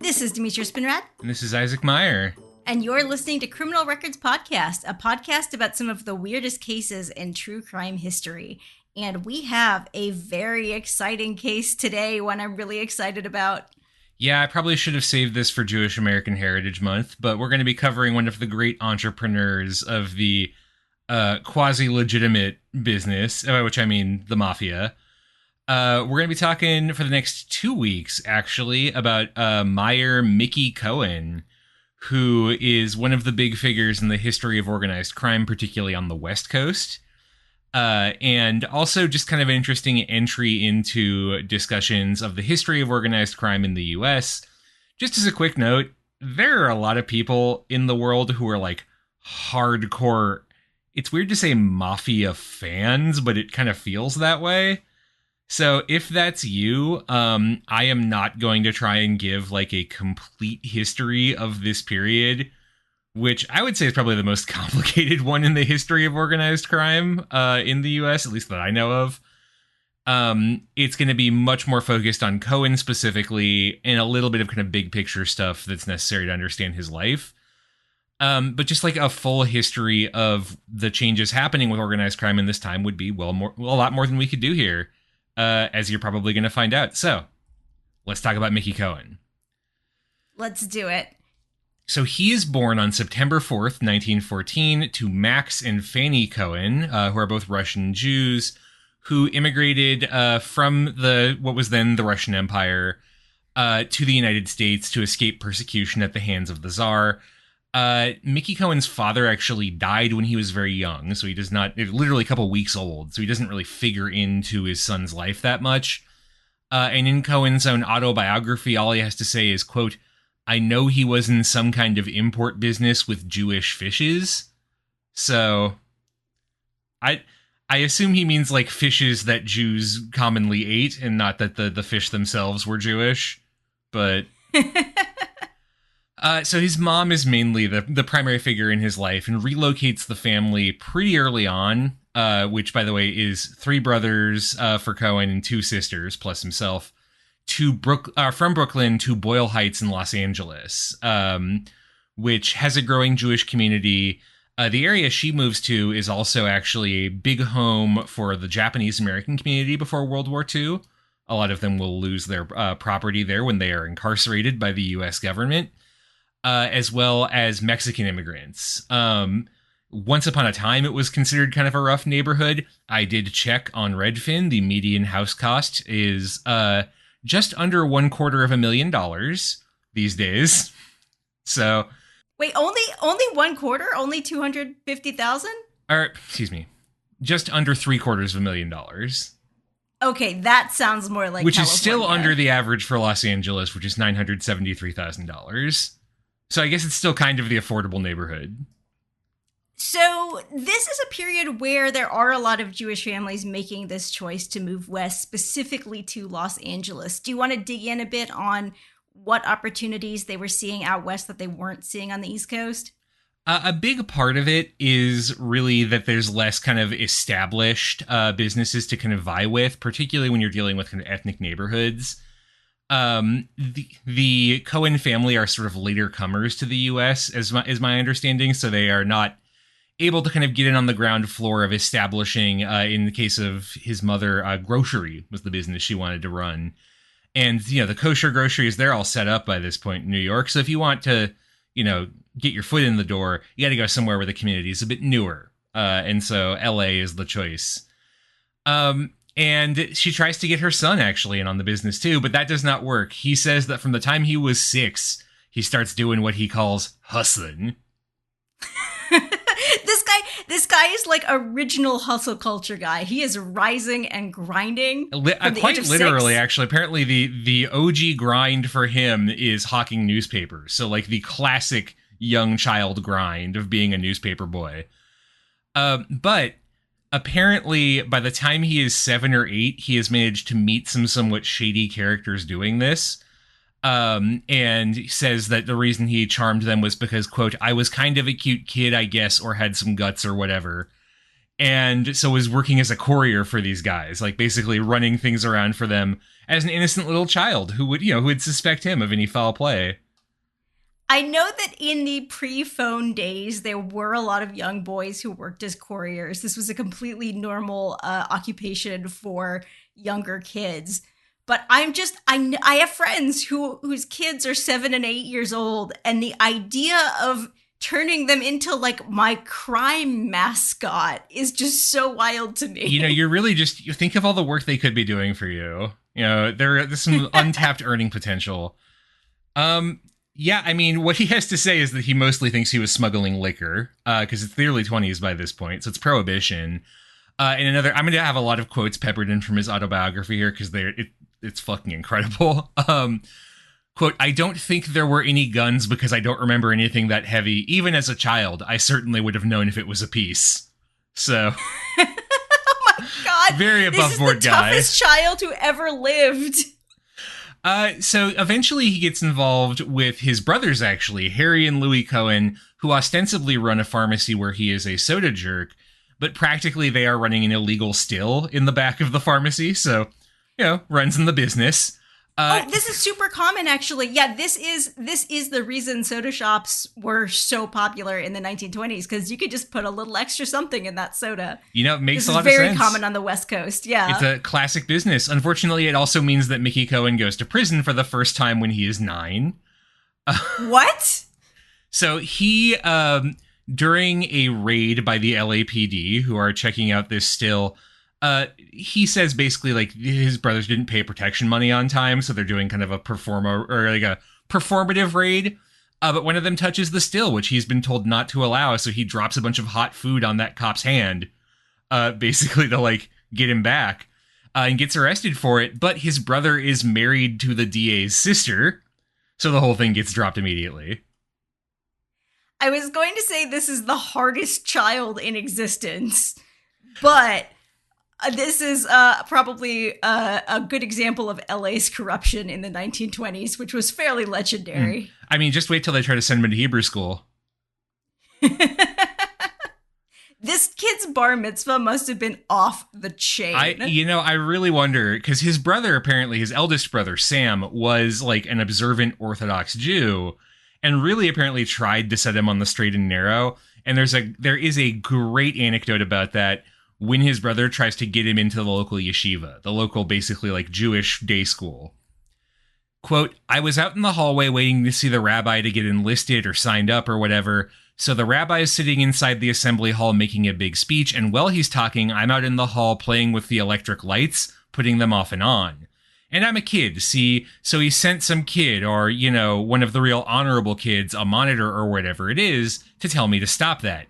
This is Demetria Spinrad. And this is Isaac Meyer. And you're listening to Criminal Records Podcast, a podcast about some of the weirdest cases in true crime history. And we have a very exciting case today, one I'm really excited about. Yeah, I probably should have saved this for Jewish American Heritage Month, but we're going to be covering one of the great entrepreneurs of the quasi-legitimate business, by which I mean the mafia. We're going to be talking for the next 2 weeks, actually, about Meyer Mickey Cohen, who is one of the big figures in the history of organized crime, particularly on the West Coast. And also just kind of an interesting entry into discussions of the history of organized crime in the U.S. Just as a quick note, there are a lot of people in the world who are like hardcore, it's weird to say mafia fans, but it kind of feels that way. So if that's you, I am not going to try and give like a complete history of this period, which I would say is probably the most complicated one in the history of organized crime in the U.S., at least that I know of. It's going to be much more focused on Cohen specifically and a little bit of kind of big picture stuff that's necessary to understand his life. But just like a full history of the changes happening with organized crime in this time would be a lot more than we could do here, as you're probably going to find out. So let's talk about Mickey Cohen. Let's do it. So he is born on September 4th, 1914, to Max and Fanny Cohen, who are both Russian Jews, who immigrated from what was then the Russian Empire to the United States to escape persecution at the hands of the Tsar. Mickey Cohen's father actually died when he was very young, so he does not, literally a couple weeks old, so he doesn't really figure into his son's life that much. And in Cohen's own autobiography, all he has to say is, quote, "I know he was in some kind of import business with Jewish fishes." So I assume he means like fishes that Jews commonly ate and not that the fish themselves were Jewish. But so his mom is mainly the primary figure in his life and relocates the family pretty early on, which, by the way, is 3 brothers for Cohen and 2 sisters plus himself, from Brooklyn to Boyle Heights in Los Angeles, which has a growing Jewish community. The area she moves to is also actually a big home for the Japanese American community before World War II. A lot of them will lose their property there when they are incarcerated by the U.S. government, as well as Mexican immigrants. Once upon a time, it was considered kind of a rough neighborhood. I did check on Redfin. The median house cost is just under $250,000 these days. So, wait, only one quarter, only 250,000? Or excuse me, just under $750,000. Okay, that sounds more like which California. Is still under the average for Los Angeles, which is $973,000. So I guess it's still kind of the affordable neighborhood. So this is a period where there are a lot of Jewish families making this choice to move west, specifically to Los Angeles. Do you want to dig in a bit on what opportunities they were seeing out west that they weren't seeing on the East Coast? A big part of it is really that there's less kind of established businesses to kind of vie with, particularly when you're dealing with kind of ethnic neighborhoods. The Cohen family are sort of later comers to the U.S., is my understanding, so they are not able to kind of get in on the ground floor of establishing, in the case of his mother, grocery was the business she wanted to run. And, you know, the kosher groceries, they're all set up by this point in New York. So if you want to, you know, get your foot in the door, you got to go somewhere where the community is a bit newer. And so LA is the choice. And she tries to get her son actually in on the business too, but that does not work. He says that from the time he was 6, he starts doing what he calls hustling. This guy is like original hustle culture guy. He is rising and grinding. Quite literally, 6. Actually. Apparently, the OG grind for him is hawking newspapers. So, like the classic young child grind of being a newspaper boy. But apparently, by the time he is 7 or 8, he has managed to meet some somewhat shady characters doing this. And says that the reason he charmed them was because, quote, "I was kind of a cute kid, I guess, or had some guts or whatever." and so was working as a courier for these guys, like basically running things around for them as an innocent little child who would suspect him of any foul play. I know that in the pre-phone days, there were a lot of young boys who worked as couriers. This was a completely normal occupation for younger kids. But I have friends whose kids are 7 and 8 years old, and the idea of turning them into like my crime mascot is just so wild to me. You think of all the work they could be doing for you. There's some untapped earning potential. Yeah, I mean, what he has to say is that he mostly thinks he was smuggling liquor, because it's the early 20s by this point, so it's Prohibition. I'm going to have a lot of quotes peppered in from his autobiography here, because it's fucking incredible. Quote, "I don't think there were any guns because I don't remember anything that heavy. Even as a child, I certainly would have known if it was a piece." So... Oh my God. Very above board guy. This is the toughest child who ever lived. So eventually he gets involved with his brothers, actually, Harry and Louis Cohen, who ostensibly run a pharmacy where he is a soda jerk, but practically they are running an illegal still in the back of the pharmacy. So, runs in the business. This is super common, actually. Yeah, this is the reason soda shops were so popular in the 1920s, because you could just put a little extra something in that soda. It makes a lot of sense. sense. Very common on the West Coast, yeah. It's a classic business. Unfortunately, it also means that Mickey Cohen goes to prison for the first time when he is 9. What? So he, during a raid by the LAPD, who are checking out this still... he says basically like his brothers didn't pay protection money on time, so they're doing kind of a performative raid. But one of them touches the still, which he's been told not to allow, so he drops a bunch of hot food on that cop's hand, basically to like get him back, and gets arrested for it. But his brother is married to the DA's sister, so the whole thing gets dropped immediately. I was going to say this is the hardest child in existence, but... this is probably a good example of LA's corruption in the 1920s, which was fairly legendary. I mean, just wait till they try to send him to Hebrew school. This kid's bar mitzvah must have been off the chain. I really wonder, because his brother, apparently, his eldest brother, Sam, was like an observant Orthodox Jew, and really apparently tried to set him on the straight and narrow. And there is a great anecdote about that, when his brother tries to get him into the local yeshiva, the local basically like Jewish day school. Quote, "I was out in the hallway waiting to see the rabbi to get enlisted or signed up or whatever. So the rabbi is sitting inside the assembly hall making a big speech, and while he's talking, I'm out in the hall playing with the electric lights, putting them off and on. And I'm a kid, see, so he sent some kid or, one of the real honorable kids, a monitor or whatever it is, to tell me to stop that.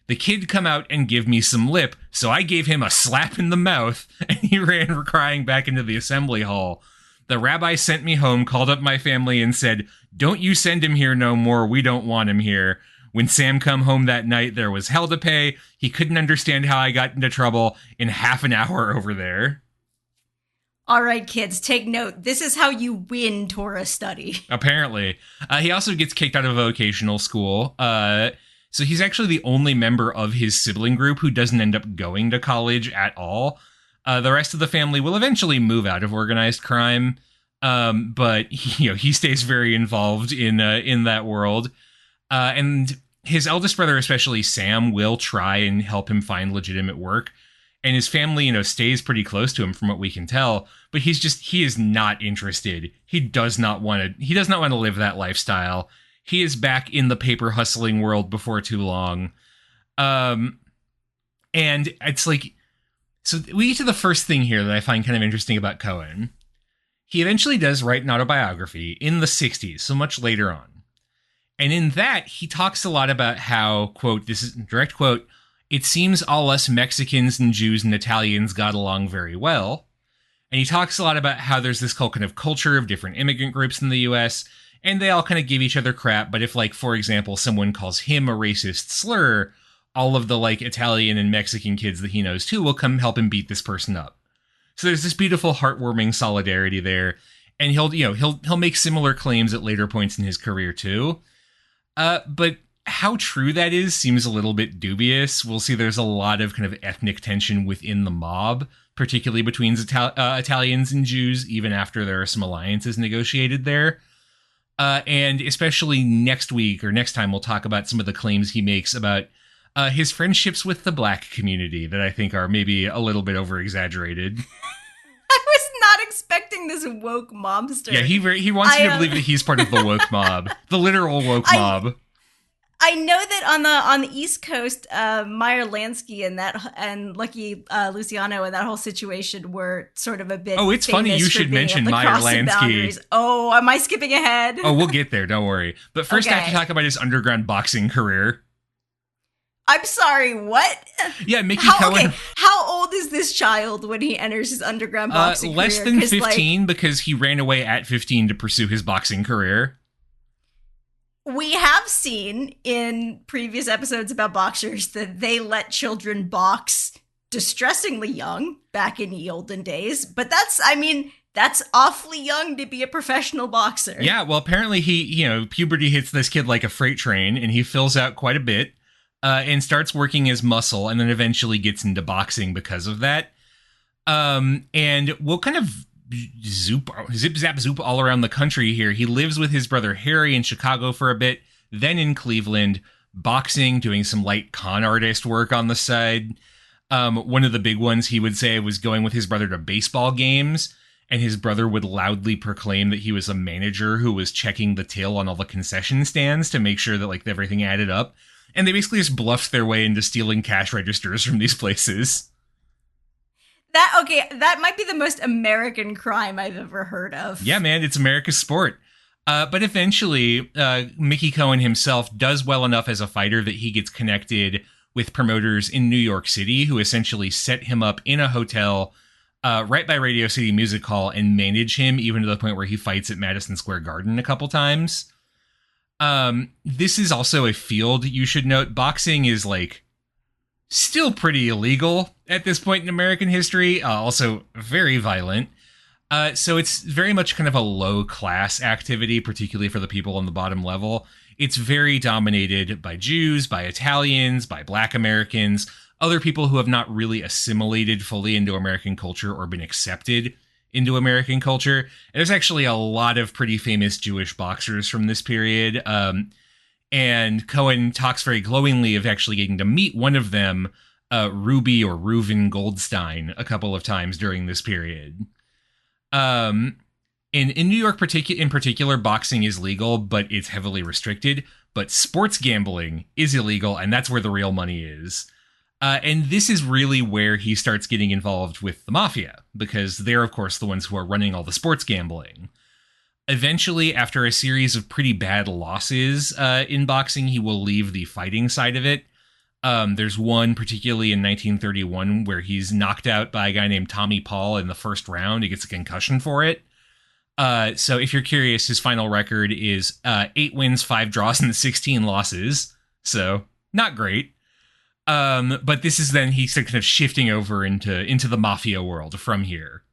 The kid come out and give me some lip, so I gave him a slap in the mouth, and he ran crying back into the assembly hall. The rabbi sent me home, called up my family, and said, 'Don't you send him here no more, we don't want him here.' When Sam come home that night, there was hell to pay. He couldn't understand how I got into trouble in half an hour over there." All right, kids, take note. This is how you win Torah study. Apparently. He also gets kicked out of a vocational school. So he's actually the only member of his sibling group who doesn't end up going to college at all. The rest of the family will eventually move out of organized crime, but he stays very involved in that world. And his eldest brother, especially Sam, will try and help him find legitimate work. And his family, stays pretty close to him from what we can tell. But he is not interested. He does not want to live that lifestyle. He is back in the paper hustling world before too long. And it's like, so we get to the first thing here that I find kind of interesting about Cohen. He eventually does write an autobiography in the 60s, so much later on. And in that, he talks a lot about how, quote, this is direct quote, "It seems all us Mexicans and Jews and Italians got along very well." And he talks a lot about how there's this whole kind of culture of different immigrant groups in the U.S., and they all kind of give each other crap, but if, like, for example, someone calls him a racist slur, all of the, like, Italian and Mexican kids that he knows, too, will come help him beat this person up. So there's this beautiful, heartwarming solidarity there, and he'll make similar claims at later points in his career, too. But How true that is seems a little bit dubious. We'll see there's a lot of kind of ethnic tension within the mob, particularly between Italians and Jews, even after there are some alliances negotiated there. And especially next week or next time, we'll talk about some of the claims he makes about his friendships with the black community that I think are maybe a little bit over-exaggerated. I was not expecting this woke mobster. Yeah, he wants you to believe that he's part of the woke mob, the literal woke mob. I know that on the East Coast, Meyer Lansky and Lucky Luciano and that whole situation were sort of a bit. Oh, it's funny you should mention Meyer Lansky. Oh, am I skipping ahead? Oh, we'll get there. Don't worry. But first, I have to talk about his underground boxing career. I'm sorry, what? Yeah, Mickey Cohen. Okay, how old is this child when he enters his underground boxing less career? Less than 15 because he ran away at 15 to pursue his boxing career. We have seen in previous episodes about boxers that they let children box distressingly young back in the olden days. But that's awfully young to be a professional boxer. Yeah, well, apparently puberty hits this kid like a freight train and he fills out quite a bit. And starts working his muscle and then eventually gets into boxing because of that. And we'll kind of zip zap zoop all around the country here. He lives with his brother Harry in Chicago for a bit, then in Cleveland, boxing, doing some light con artist work on the side. One of the big ones he would say was going with his brother to baseball games, and his brother would loudly proclaim that he was a manager who was checking the till on all the concession stands to make sure that everything added up. And they basically just bluffed their way into stealing cash registers from these places. That might be the most American crime I've ever heard of. Yeah, man, it's America's sport. But eventually, Mickey Cohen himself does well enough as a fighter that he gets connected with promoters in New York City who essentially set him up in a hotel right by Radio City Music Hall and manage him, even to the point where he fights at Madison Square Garden a couple times. This is also a field you should note. Boxing is still pretty illegal at this point in American history. Also very violent. So it's very much kind of a low class activity, particularly for the people on the bottom level. It's very dominated by Jews, by Italians, by Black Americans, other people who have not really assimilated fully into American culture or been accepted into American culture. And there's actually a lot of pretty famous Jewish boxers from this period. And Cohen talks very glowingly of actually getting to meet one of them, Ruby or Reuven Goldstein, a couple of times during this period. In New York in particular, boxing is legal, but it's heavily restricted. But sports gambling is illegal, and that's where the real money is. And this is really where he starts getting involved with the mafia, because they're, of course, the ones who are running all the sports gambling. Eventually, after a series of pretty bad losses in boxing, he will leave the fighting side of it. There's one particularly in 1931 where he's knocked out by a guy named Tommy Paul in the first round. He gets a concussion for it. So if you're curious, his final record is 8 wins, 5 draws, and 16 losses. So not great. But this is then he's kind of shifting over into the mafia world from here.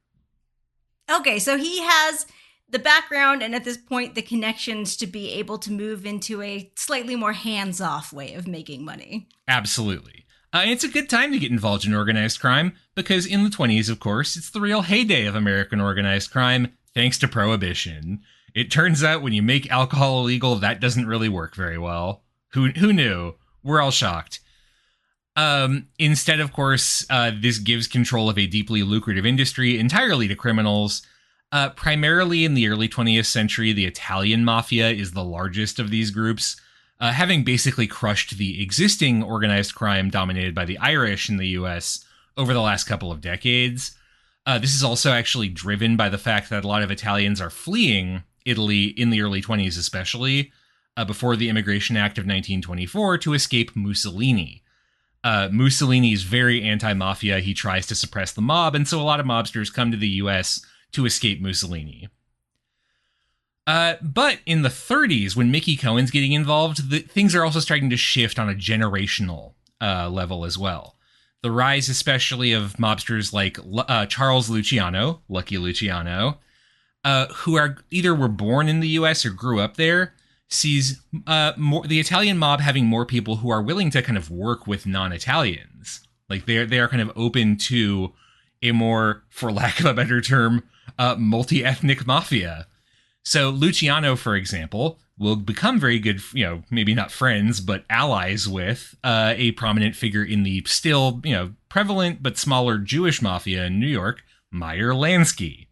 Okay, so he has the background and at this point the connections to be able to move into a slightly more hands-off way of making money. Absolutely. It's a good time to get involved in organized crime because in the 20s, of course, it's the real heyday of American organized crime thanks to Prohibition. It turns out when you make alcohol illegal, that doesn't really work very well. Who knew? We're all shocked. Instead, of course, this gives control of a deeply lucrative industry entirely to criminals. Primarily in the early 20th century, the Italian mafia is the largest of these groups, having basically crushed the existing organized crime dominated by the Irish in the US over the last couple of decades. This is also actually driven by the fact that a lot of Italians are fleeing Italy in the early 20s especially, before the Immigration Act of 1924 to escape Mussolini. Mussolini is very anti-mafia. He tries to suppress the mob, and so a lot of mobsters come to the U.S. to escape Mussolini. But in the 30s, when Mickey Cohen's getting involved, things are also starting to shift on a generational level as well. The rise especially of mobsters like Charles Luciano, Lucky Luciano, who are either were born in the U.S. or grew up there, sees the Italian mob having more people who are willing to kind of work with non-Italians. Like they are kind of open to a more, for lack of a better term, multi-ethnic mafia. So Luciano, for example, will become very good, maybe not friends, but allies with a prominent figure in the still, prevalent but smaller Jewish mafia in New York, Meyer Lansky.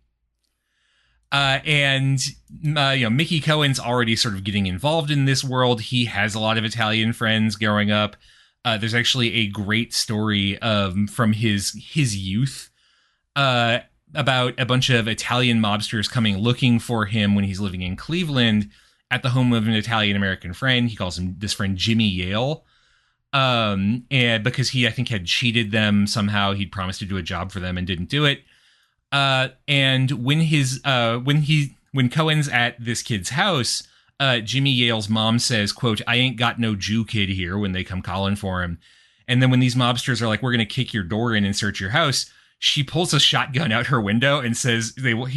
Mickey Cohen's already sort of getting involved in this world. He has a lot of Italian friends growing up. There's actually a great story from his youth about a bunch of Italian mobsters coming looking for him when he's living in Cleveland at the home of an Italian-American friend. He calls him this friend Jimmy Yale. And because he, I think, had cheated them somehow, he'd promised to do a job for them and didn't do it. And when Cohen's at this kid's house, Jimmy Yale's mom says, quote, "I ain't got no Jew kid here," when they come calling for him. And then when these mobsters are like, "We're going to kick your door in and search your house," she pulls a shotgun out her window and says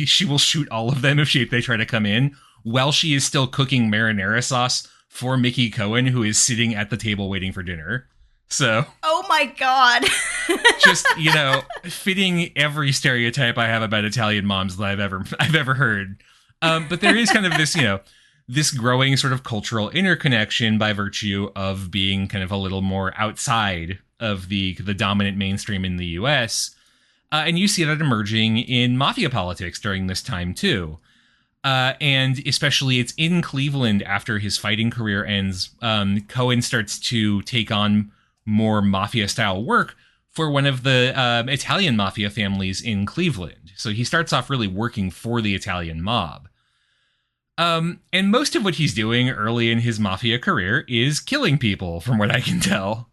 she will shoot all of them if they try to come in, while she is still cooking marinara sauce for Mickey Cohen, who is sitting at the table waiting for dinner. So, oh my God. Just, fitting every stereotype I have about Italian moms that I've ever heard. But there is kind of this, this growing sort of cultural interconnection by virtue of being kind of a little more outside of the dominant mainstream in the US. And you see that emerging in mafia politics during this time too. And especially it's in Cleveland after his fighting career ends. Cohen starts to take on more mafia style work for one of the Italian mafia families in Cleveland. So he starts off really working for the Italian mob. And most of what he's doing early in his mafia career is killing people, from what I can tell.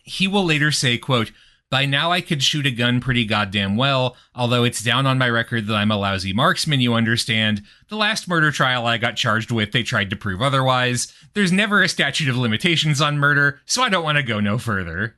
He will later say, quote, "By now I could shoot a gun pretty goddamn well, although it's down on my record that I'm a lousy marksman, you understand. The last murder trial I got charged with, they tried to prove otherwise. There's never a statute of limitations on murder, so I don't want to go no further."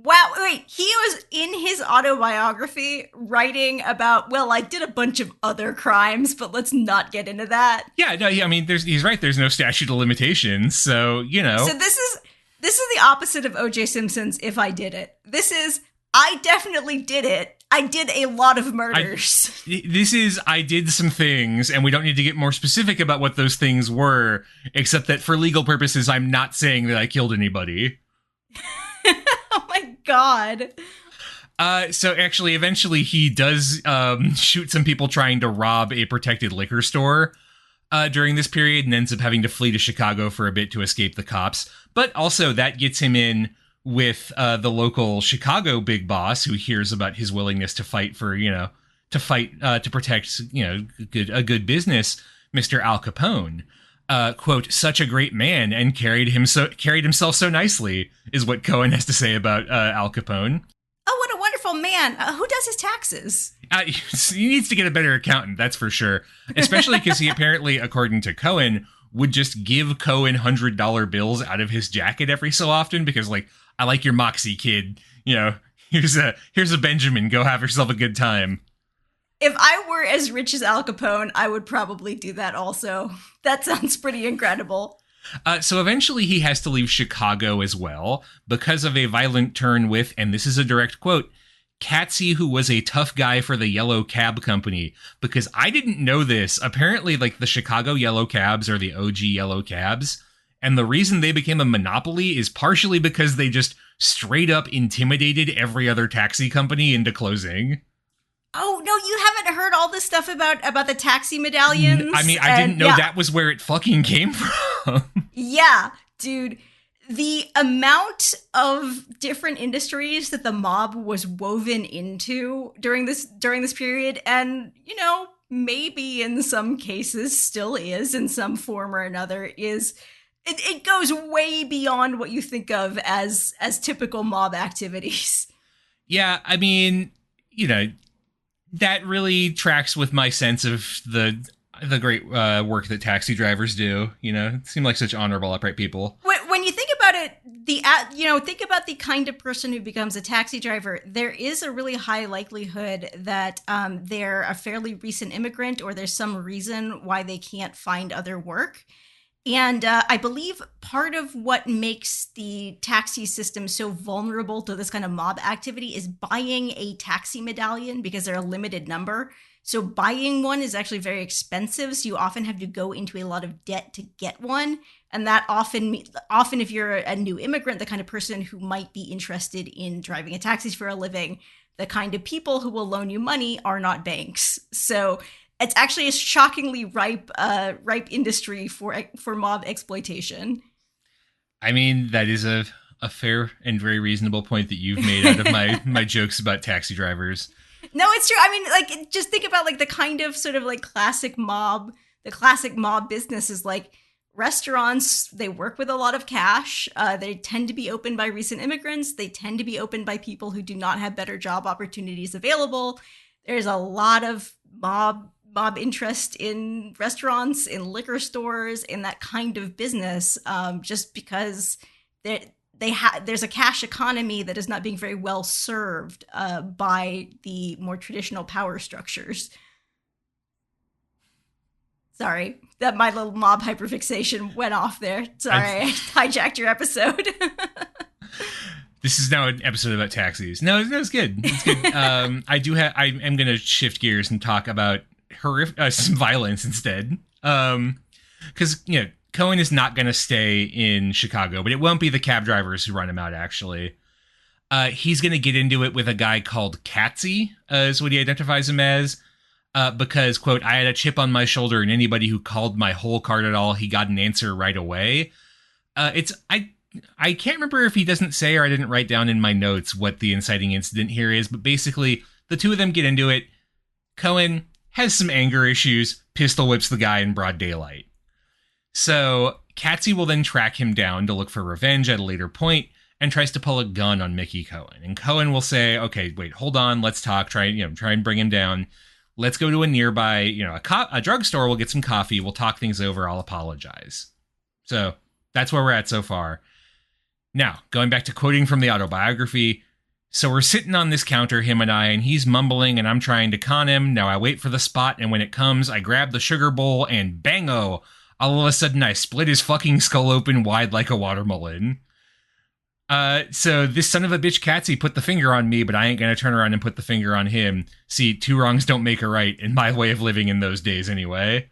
Wow, wait, he was in his autobiography writing about, well, I did a bunch of other crimes, but let's not get into that. Yeah, no, I mean, he's right, there's no statute of limitations, so, So this is the opposite of O.J. Simpson's "if I did it." This is, I definitely did it. I did a lot of murders. This is, I did some things, and we don't need to get more specific about what those things were, except that for legal purposes, I'm not saying that I killed anybody. Oh my God. So actually, eventually he does shoot some people trying to rob a protected liquor store during this period, and ends up having to flee to Chicago for a bit to escape the cops. But also that gets him in with the local Chicago big boss, who hears about his willingness to fight for, to protect, a good business, Mr. Al Capone. Quote, "Such a great man, and carried himself so nicely," is what Cohen has to say about Al Capone. Oh, what a wonderful man. Who does his taxes? He needs to get a better accountant, that's for sure. Especially because he apparently, according to Cohen, would just give Cohen $100 bills out of his jacket every so often because, like, "I like your moxie, kid. Here's a Benjamin. Go have yourself a good time." If I were as rich as Al Capone, I would probably do that also. That sounds pretty incredible. So eventually he has to leave Chicago as well because of a violent turn with, and this is a direct quote, "Catsy, who was a tough guy for the Yellow Cab Company." Because I didn't know this. Apparently, like, the Chicago Yellow Cabs are the OG Yellow Cabs. And the reason they became a monopoly is partially because they just straight up intimidated every other taxi company into closing. Oh, no, you haven't heard all this stuff about the taxi medallions? I mean, I didn't know that was where it fucking came from. Yeah, dude. The amount of different industries that the mob was woven into during this period, and, maybe in some cases still is in some form or another, is it goes way beyond what you think of as typical mob activities. Yeah, I mean, that really tracks with my sense of the great work that taxi drivers do. Seem like such honorable, upright people. When you think about it, think about the kind of person who becomes a taxi driver. There is a really high likelihood that they're a fairly recent immigrant, or there's some reason why they can't find other work. And I believe part of what makes the taxi system so vulnerable to this kind of mob activity is buying a taxi medallion, because they're a limited number. So buying one is actually very expensive. So you often have to go into a lot of debt to get one. And that often if you're a new immigrant, the kind of person who might be interested in driving a taxi for a living, the kind of people who will loan you money are not banks. So it's actually a shockingly ripe industry for mob exploitation. I mean, that is a fair and very reasonable point that you've made out of my jokes about taxi drivers. No, it's true. I mean, like, just think about like the kind of sort of like classic mob business is like restaurants. They work with a lot of cash. They tend to be opened by recent immigrants. They tend to be opened by people who do not have better job opportunities available. There's a lot of mob interest in restaurants, in liquor stores, in that kind of business, just because there's a cash economy that is not being very well served by the more traditional power structures. Sorry, that my little mob hyperfixation went off there. Sorry, I hijacked your episode. This is now an episode about taxis. No, it's good. It's good. I am going to shift gears and talk about some violence instead. Because, Cohen is not going to stay in Chicago, but it won't be the cab drivers who run him out, actually. He's going to get into it with a guy called Katsy, is what he identifies him as, because, quote, I had a chip on my shoulder, and anybody who called my hole card at all, he got an answer right away. I can't remember if he doesn't say, or I didn't write down in my notes what the inciting incident here is, but basically, the two of them get into it. Cohen has some anger issues, pistol whips the guy in broad daylight. So Katsy will then track him down to look for revenge at a later point and tries to pull a gun on Mickey Cohen. And Cohen will say, okay, wait, hold on, let's talk, try and bring him down. Let's go to a nearby, a drugstore, we'll get some coffee, we'll talk things over, I'll apologize. So that's where we're at so far. Now, going back to quoting from the autobiography, so we're sitting on this counter, him and I, and he's mumbling, and I'm trying to con him. Now I wait for the spot, and when it comes, I grab the sugar bowl, and bango! All of a sudden, I split his fucking skull open wide like a watermelon. So this son of a bitch Katsy put the finger on me, but I ain't gonna turn around and put the finger on him. See, two wrongs don't make a right, in my way of living in those days anyway.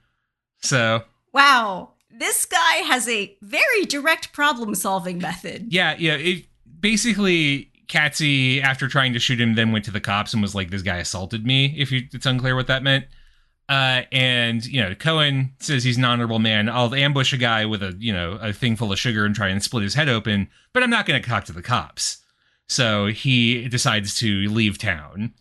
So... Wow. This guy has a very direct problem-solving method. Yeah. Basically, Katsy, after trying to shoot him, then went to the cops and was like, this guy assaulted me, it's unclear what that meant. And Cohen says he's an honorable man. I'll ambush a guy with a thing full of sugar and try and split his head open, but I'm not going to talk to the cops. So he decides to leave town.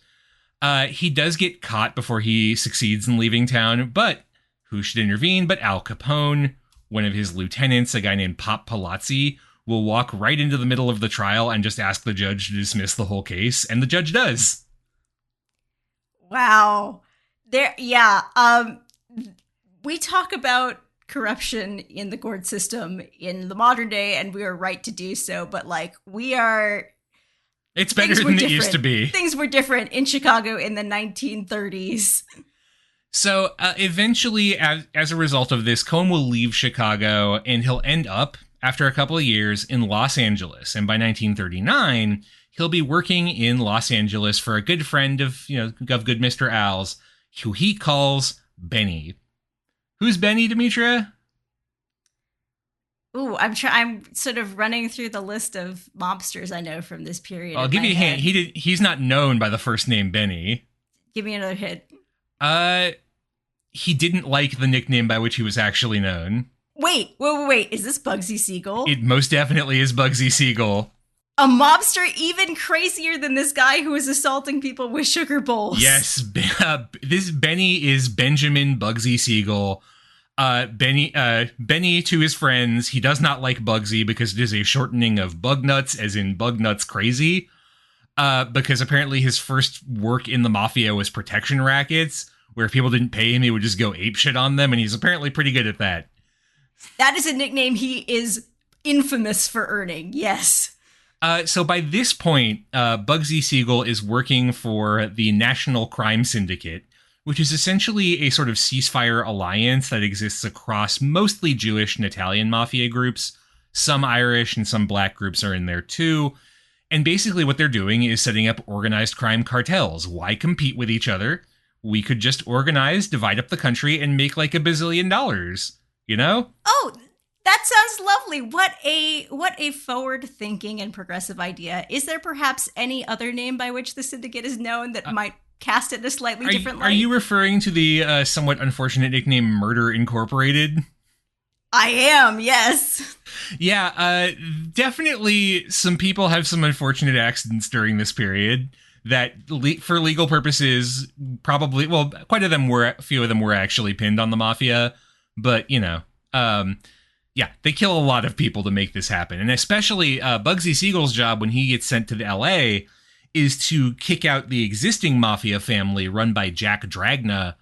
He does get caught before he succeeds in leaving town, but who should intervene but Al Capone? One of his lieutenants, a guy named Pop Palazzi, will walk right into the middle of the trial and just ask the judge to dismiss the whole case, and the judge does. Wow. We talk about corruption in the court system in the modern day, and we are right to do so, but it's better than it used to be. Things were different in Chicago in the 1930s. So eventually, as a result of this, Cohen will leave Chicago, and he'll end up, after a couple of years, in Los Angeles. And by 1939, he'll be working in Los Angeles for a good friend of good Mr. Al's, who he calls Benny. Who's Benny, Demetria? Ooh, I'm sort of running through the list of mobsters I know from this period. I'll give you a hint. He's not known by the first name Benny. Give me another hint. He didn't like the nickname by which he was actually known. Wait. Is this Bugsy Siegel? It most definitely is Bugsy Siegel. A mobster even crazier than this guy who was assaulting people with sugar bowls. Yes, this Benny is Benjamin Bugsy Siegel. Benny, to his friends, he does not like Bugsy because it is a shortening of Bug Nuts, as in Bug Nuts Crazy. Because apparently his first work in the mafia was protection rackets, where if people didn't pay him, he would just go apeshit on them, and he's apparently pretty good at that. That is a nickname he is infamous for earning. Yes. So by this point, Bugsy Siegel is working for the National Crime Syndicate, which is essentially a sort of ceasefire alliance that exists across mostly Jewish and Italian mafia groups. Some Irish and some black groups are in there too. And basically what they're doing is setting up organized crime cartels. Why compete with each other? We could just organize, divide up the country, and make like $1 bazillion, you know? Oh, that sounds lovely. What a forward-thinking and progressive idea. Is there perhaps any other name by which the syndicate is known that might cast it in a slightly different light? Are you referring to the somewhat unfortunate nickname Murder Incorporated? I am, yes. Yeah, definitely some people have some unfortunate accidents during this period that, for legal purposes, probably, well, a few of them were actually pinned on the mafia, but, you know, yeah, they kill a lot of people to make this happen. And especially Bugsy Siegel's job when he gets sent to the LA is to kick out the existing mafia family run by Jack Dragna,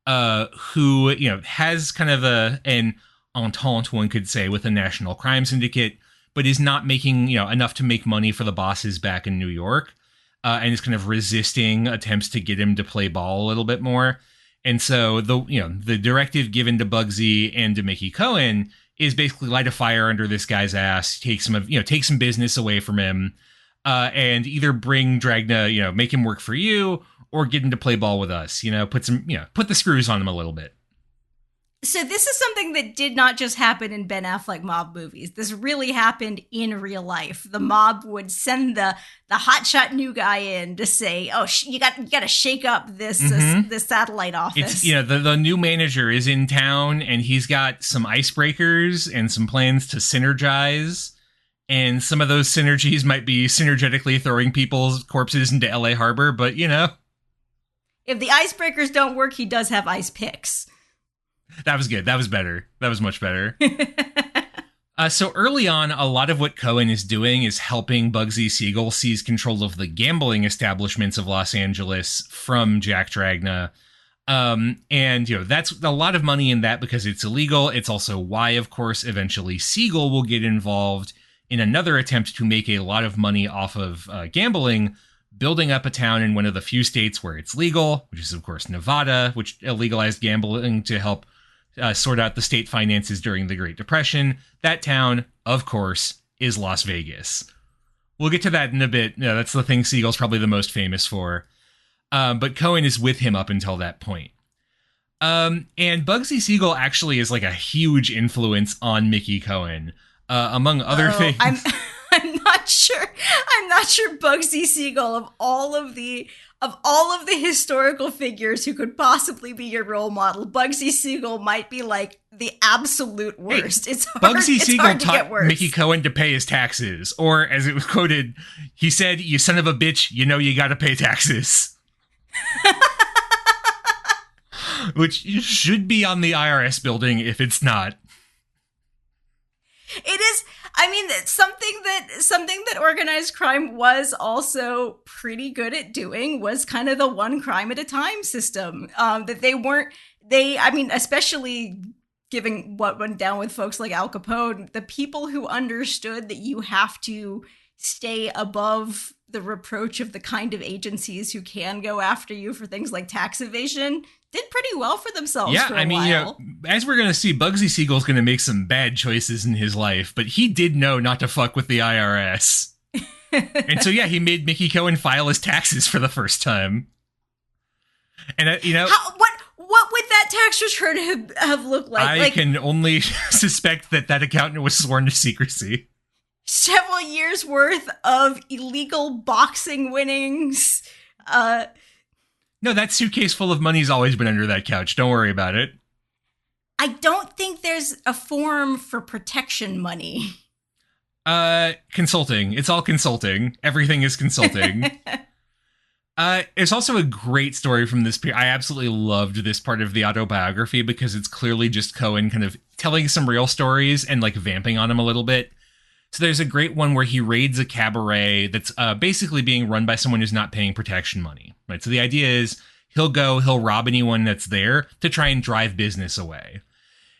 who, you know, has kind of an entente, one could say, with the National Crime Syndicate, but is not making, you know, enough to make money for the bosses back in New York, and is kind of resisting attempts to get him to play ball a little bit more. And so the directive given to Bugsy and to Mickey Cohen is basically light a fire under this guy's ass, take some business away from him, and either bring Dragna, you know, make him work for you, or get him to play ball with us, you know, put the screws on him a little bit. So this is something that did not just happen in Ben Affleck mob movies. This really happened in real life. The mob would send the hotshot new guy in to say, "Oh, you got to shake up this satellite office." It's, you know, the new manager is in town and he's got some icebreakers and some plans to synergize. And some of those synergies might be synergetically throwing people's corpses into LA Harbor, but you know, if the icebreakers don't work, he does have ice picks. That was good. That was better. That was much better. So early on, a lot of what Cohen is doing is helping Bugsy Siegel seize control of the gambling establishments of Los Angeles from Jack Dragna. And, you know, that's a lot of money in that because it's illegal. It's also why, of course, eventually Siegel will get involved in another attempt to make a lot of money off of gambling, building up a town in one of the few states where it's legal, which is, of course, Nevada, which legalized gambling to help sort out the state finances during the Great Depression. That town, of course, is Las Vegas. We'll get to that in a bit. You know, that's the thing Siegel's probably the most famous for. But Cohen is with him up until that point. And Bugsy Siegel actually is like a huge influence on Mickey Cohen, among other things. I'm not sure. I'm not sure Bugsy Siegel, of all of the historical figures who could possibly be your role model, Bugsy Siegel might be like the absolute worst. Hey, Bugsy Siegel taught Mickey Cohen to pay his taxes, or as it was quoted, he said, "You son of a bitch, you know you got to pay taxes." Which should be on the IRS building if it's not. It is. I mean, something that organized crime was also pretty good at doing was kind of the one crime at a time system. That I mean, especially given what went down with folks like Al Capone, the people who understood that you have to stay above the reproach of the kind of agencies who can go after you for things like tax evasion did pretty well for themselves. Yeah, for a while. You know, as we're going to see, Bugsy Siegel's going to make some bad choices in his life, but he did know not to fuck with the IRS. And so, yeah, he made Mickey Cohen file his taxes for the first time. And, you know... What would that tax return have looked like? I can only suspect that accountant was sworn to secrecy. Several years worth of illegal boxing winnings. No, that suitcase full of money's always been under that couch. Don't worry about it. I don't think there's a form for protection money. Consulting. It's all consulting. Everything is consulting. It's also a great story from this period. I absolutely loved this part of the autobiography because it's clearly just Cohen kind of telling some real stories and like vamping on them a little bit. So there's a great one where he raids a cabaret that's basically being run by someone who's not paying protection money, right? So the idea is he'll rob anyone that's there to try and drive business away.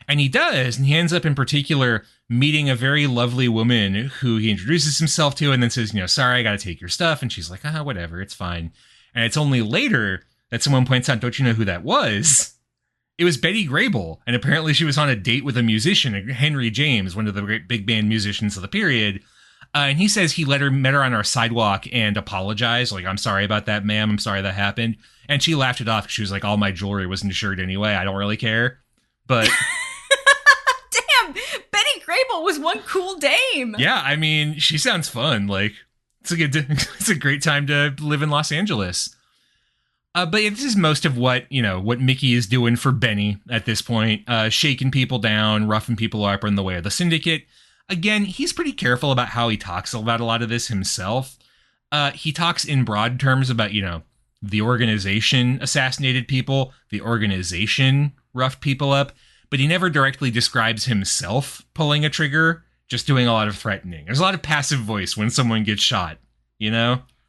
And he does, and he ends up in particular meeting a very lovely woman who he introduces himself to and then says, sorry, I got to take your stuff. And she's like, whatever, it's fine. And it's only later that someone points out, don't you know who that was? It was Betty Grable. And apparently she was on a date with a musician, Henry James, one of the great big band musicians of the period. And he says he met her on our sidewalk and apologized. Like, I'm sorry about that, ma'am. I'm sorry that happened. And she laughed it off. She was like, all my jewelry was insured anyway. I don't really care. But damn, Betty Grable was one cool dame. Yeah, I mean, she sounds fun. Like, it's a great time to live in Los Angeles. But this is most of what Mickey is doing for Benny at this point, shaking people down, roughing people up in the way of the syndicate. Again, he's pretty careful about how he talks about a lot of this himself. He talks in broad terms about, the organization assassinated people, the organization roughed people up, but he never directly describes himself pulling a trigger, just doing a lot of threatening. There's a lot of passive voice when someone gets shot,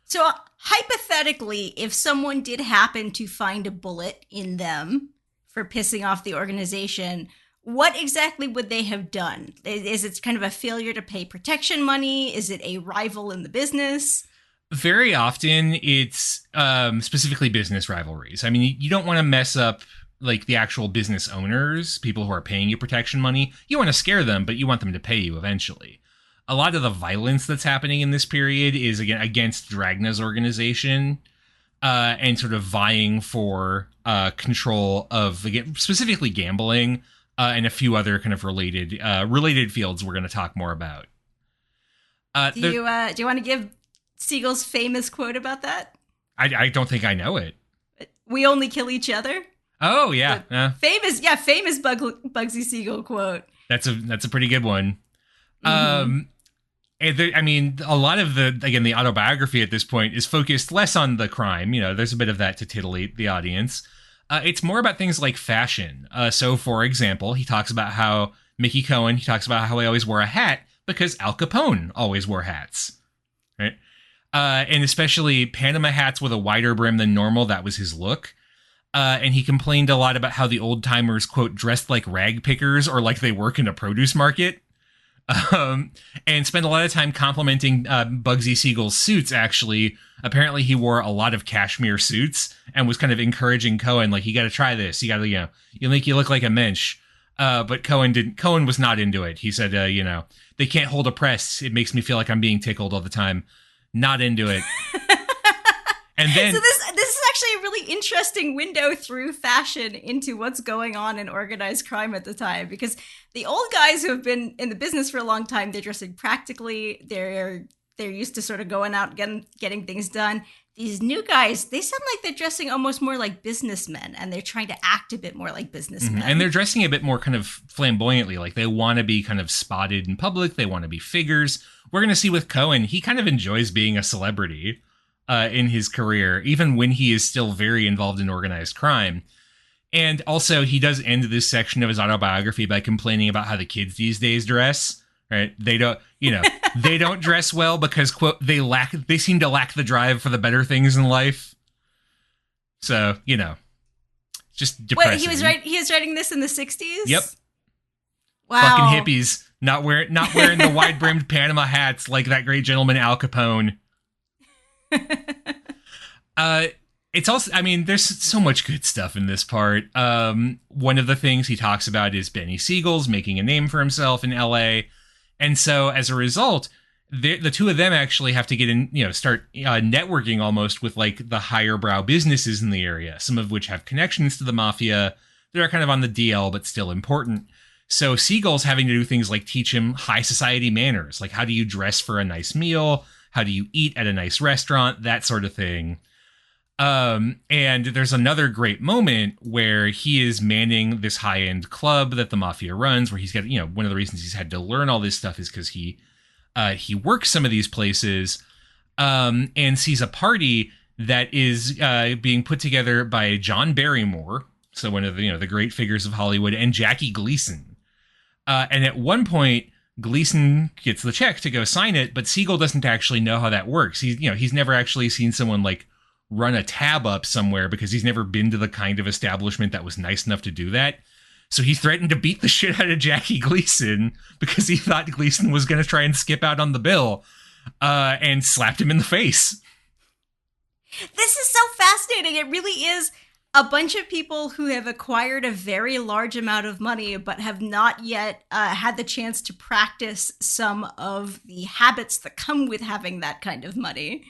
So hypothetically, if someone did happen to find a bullet in them for pissing off the organization, what exactly would they have done? Is it kind of a failure to pay protection money? Is it a rival in the business? Very often it's specifically business rivalries. I mean, you don't want to mess up like the actual business owners, people who are paying you protection money. You want to scare them, but you want them to pay you eventually. A lot of the violence that's happening in this period is against Dragna's organization and sort of vying for control of specifically gambling and a few other kind of related fields we're going to talk more about. Do you want to give Siegel's famous quote about that? I don't think I know it. We only kill each other. Oh yeah, famous Bugsy Siegel quote. That's a pretty good one. Mm-hmm. I mean, a lot of the autobiography at this point is focused less on the crime. There's a bit of that to titillate the audience. It's more about things like fashion. So, for example, he talks about how Mickey Cohen, he always wore a hat because Al Capone always wore hats, right? And especially Panama hats with a wider brim than normal. That was his look. And he complained a lot about how the old timers, quote, dressed like rag pickers or like they work in a produce market. And spent a lot of time complimenting Bugsy Siegel's suits, actually. Apparently, he wore a lot of cashmere suits and was kind of encouraging Cohen, like, you got to try this. You got to, you'll make you look like a mensch. But Cohen was not into it. He said, they can't hold a press. It makes me feel like I'm being tickled all the time. Not into it. And then, so this is actually a really interesting window through fashion into what's going on in organized crime at the time, because the old guys who have been in the business for a long time, they're dressing practically. They're used to sort of going out and getting things done. These new guys, they sound like they're dressing almost more like businessmen, and they're trying to act a bit more like businessmen. And they're dressing a bit more kind of flamboyantly, like they want to be kind of spotted in public. They want to be figures. We're going to see with Cohen, he kind of enjoys being a celebrity in his career, even when he is still very involved in organized crime. And also, he does end this section of his autobiography by complaining about how the kids these days dress. Right? They don't, they don't dress well because, quote, they seem to lack the drive for the better things in life. So, just depressing. Wait, he was writing this in the 60s? Yep. Wow. Fucking hippies, not wearing the wide brimmed Panama hats like that great gentleman Al Capone. It's also, I mean, there's so much good stuff in this part. One of the things he talks about is Benny Siegel's making a name for himself in LA. And so as a result, the two of them actually have to get in, start networking almost with like the higher brow businesses in the area, some of which have connections to the mafia that are kind of on the DL, but still important. So Siegel's having to do things like teach him high society manners, like how do you dress for a nice meal? How do you eat at a nice restaurant? That sort of thing. And there's another great moment where he is manning this high-end club that the mafia runs, where he's got, one of the reasons he's had to learn all this stuff is because he works some of these places, and sees a party that is being put together by John Barrymore, so one of the, the great figures of Hollywood, and Jackie Gleason. And at one point, Gleason gets the check to go sign it, but Siegel doesn't actually know how that works. He's never actually seen someone like run a tab up somewhere because he's never been to the kind of establishment that was nice enough to do that. So he threatened to beat the shit out of Jackie Gleason because he thought Gleason was going to try and skip out on the bill, and slapped him in the face. This is so fascinating. It really is a bunch of people who have acquired a very large amount of money but have not yet had the chance to practice some of the habits that come with having that kind of money.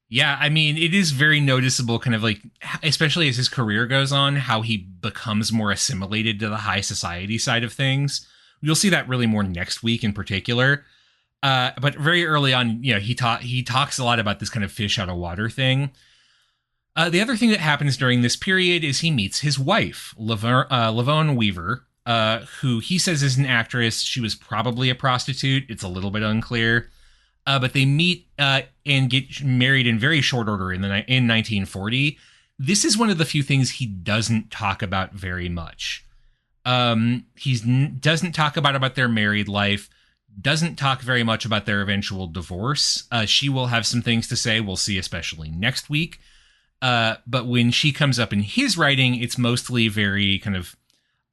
Yeah, I mean, it is very noticeable, kind of like, especially as his career goes on, how he becomes more assimilated to the high society side of things. You'll see that really more next week in particular. But very early on, he talks a lot about this kind of fish out of water thing. The other thing that happens during this period is he meets his wife, Lavonne Weaver, who he says is an actress. She was probably a prostitute. It's a little bit unclear. But they meet and get married in very short order in 1940. This is one of the few things he doesn't talk about very much. He doesn't talk about their married life, doesn't talk very much about their eventual divorce. She will have some things to say, we'll see, especially next week. But when she comes up in his writing, it's mostly very kind of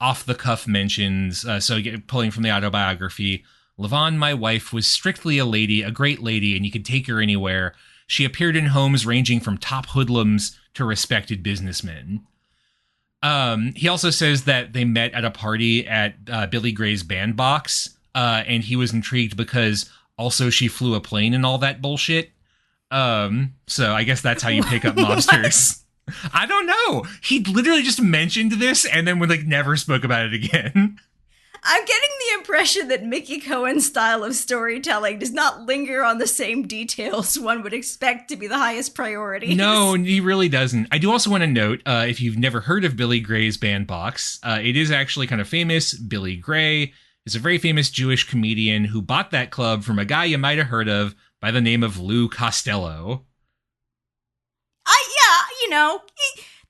off-the-cuff mentions. So pulling from the autobiography, Lavonne, my wife, was strictly a lady, a great lady, and you could take her anywhere. She appeared in homes ranging from top hoodlums to respected businessmen. He also says that they met at a party at Billy Gray's bandbox, and he was intrigued because also she flew a plane and all that bullshit. So I guess that's how you pick up mobsters. I don't know. He literally just mentioned this and then never spoke about it again. I'm getting the impression that Mickey Cohen's style of storytelling does not linger on the same details one would expect to be the highest priority. No, he really doesn't. I do also want to note, if you've never heard of Billy Gray's bandbox, it is actually kind of famous. Billy Gray is a very famous Jewish comedian who bought that club from a guy you might have heard of by the name of Lou Costello.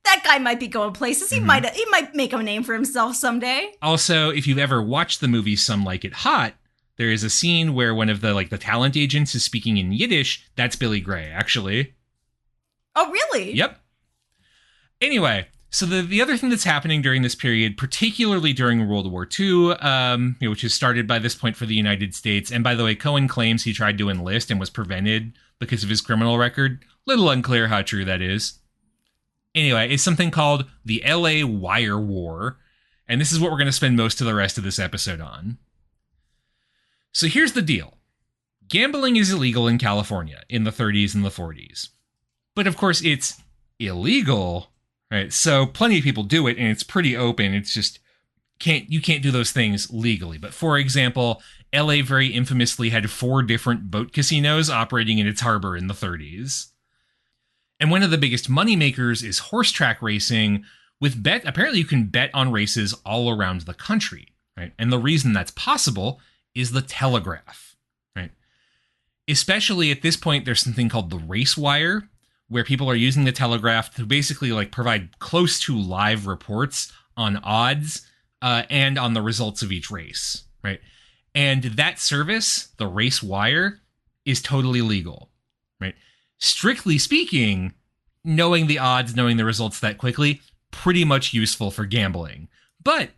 That guy might be going places. He might make a name for himself someday. Also, if you've ever watched the movie Some Like It Hot, there is a scene where one of the talent agents is speaking in Yiddish. That's Billy Gray, actually. Oh, really? Yep. Anyway, so the other thing that's happening during this period, particularly during World War II, which is started by this point for the United States, and by the way, Cohen claims he tried to enlist and was prevented because of his criminal record. Little unclear how true that is. Anyway, it's something called the LA Wire War, and this is what we're going to spend most of the rest of this episode on. So here's the deal. Gambling is illegal in California in the 30s and the 40s. But of course, it's illegal, right? So plenty of people do it, and it's pretty open. It's just, you can't do those things legally. But for example, LA very infamously had 4 different boat casinos operating in its harbor in the 30s. And one of the biggest moneymakers is horse track racing. Apparently you can bet on races all around the country, right? And the reason that's possible is the telegraph, right? Especially at this point, there's something called the race wire, where people are using the telegraph to basically provide close to live reports on odds and on the results of each race, right? And that service, the race wire, is totally legal, right? Strictly speaking, knowing the odds, knowing the results that quickly, pretty much useful for gambling. But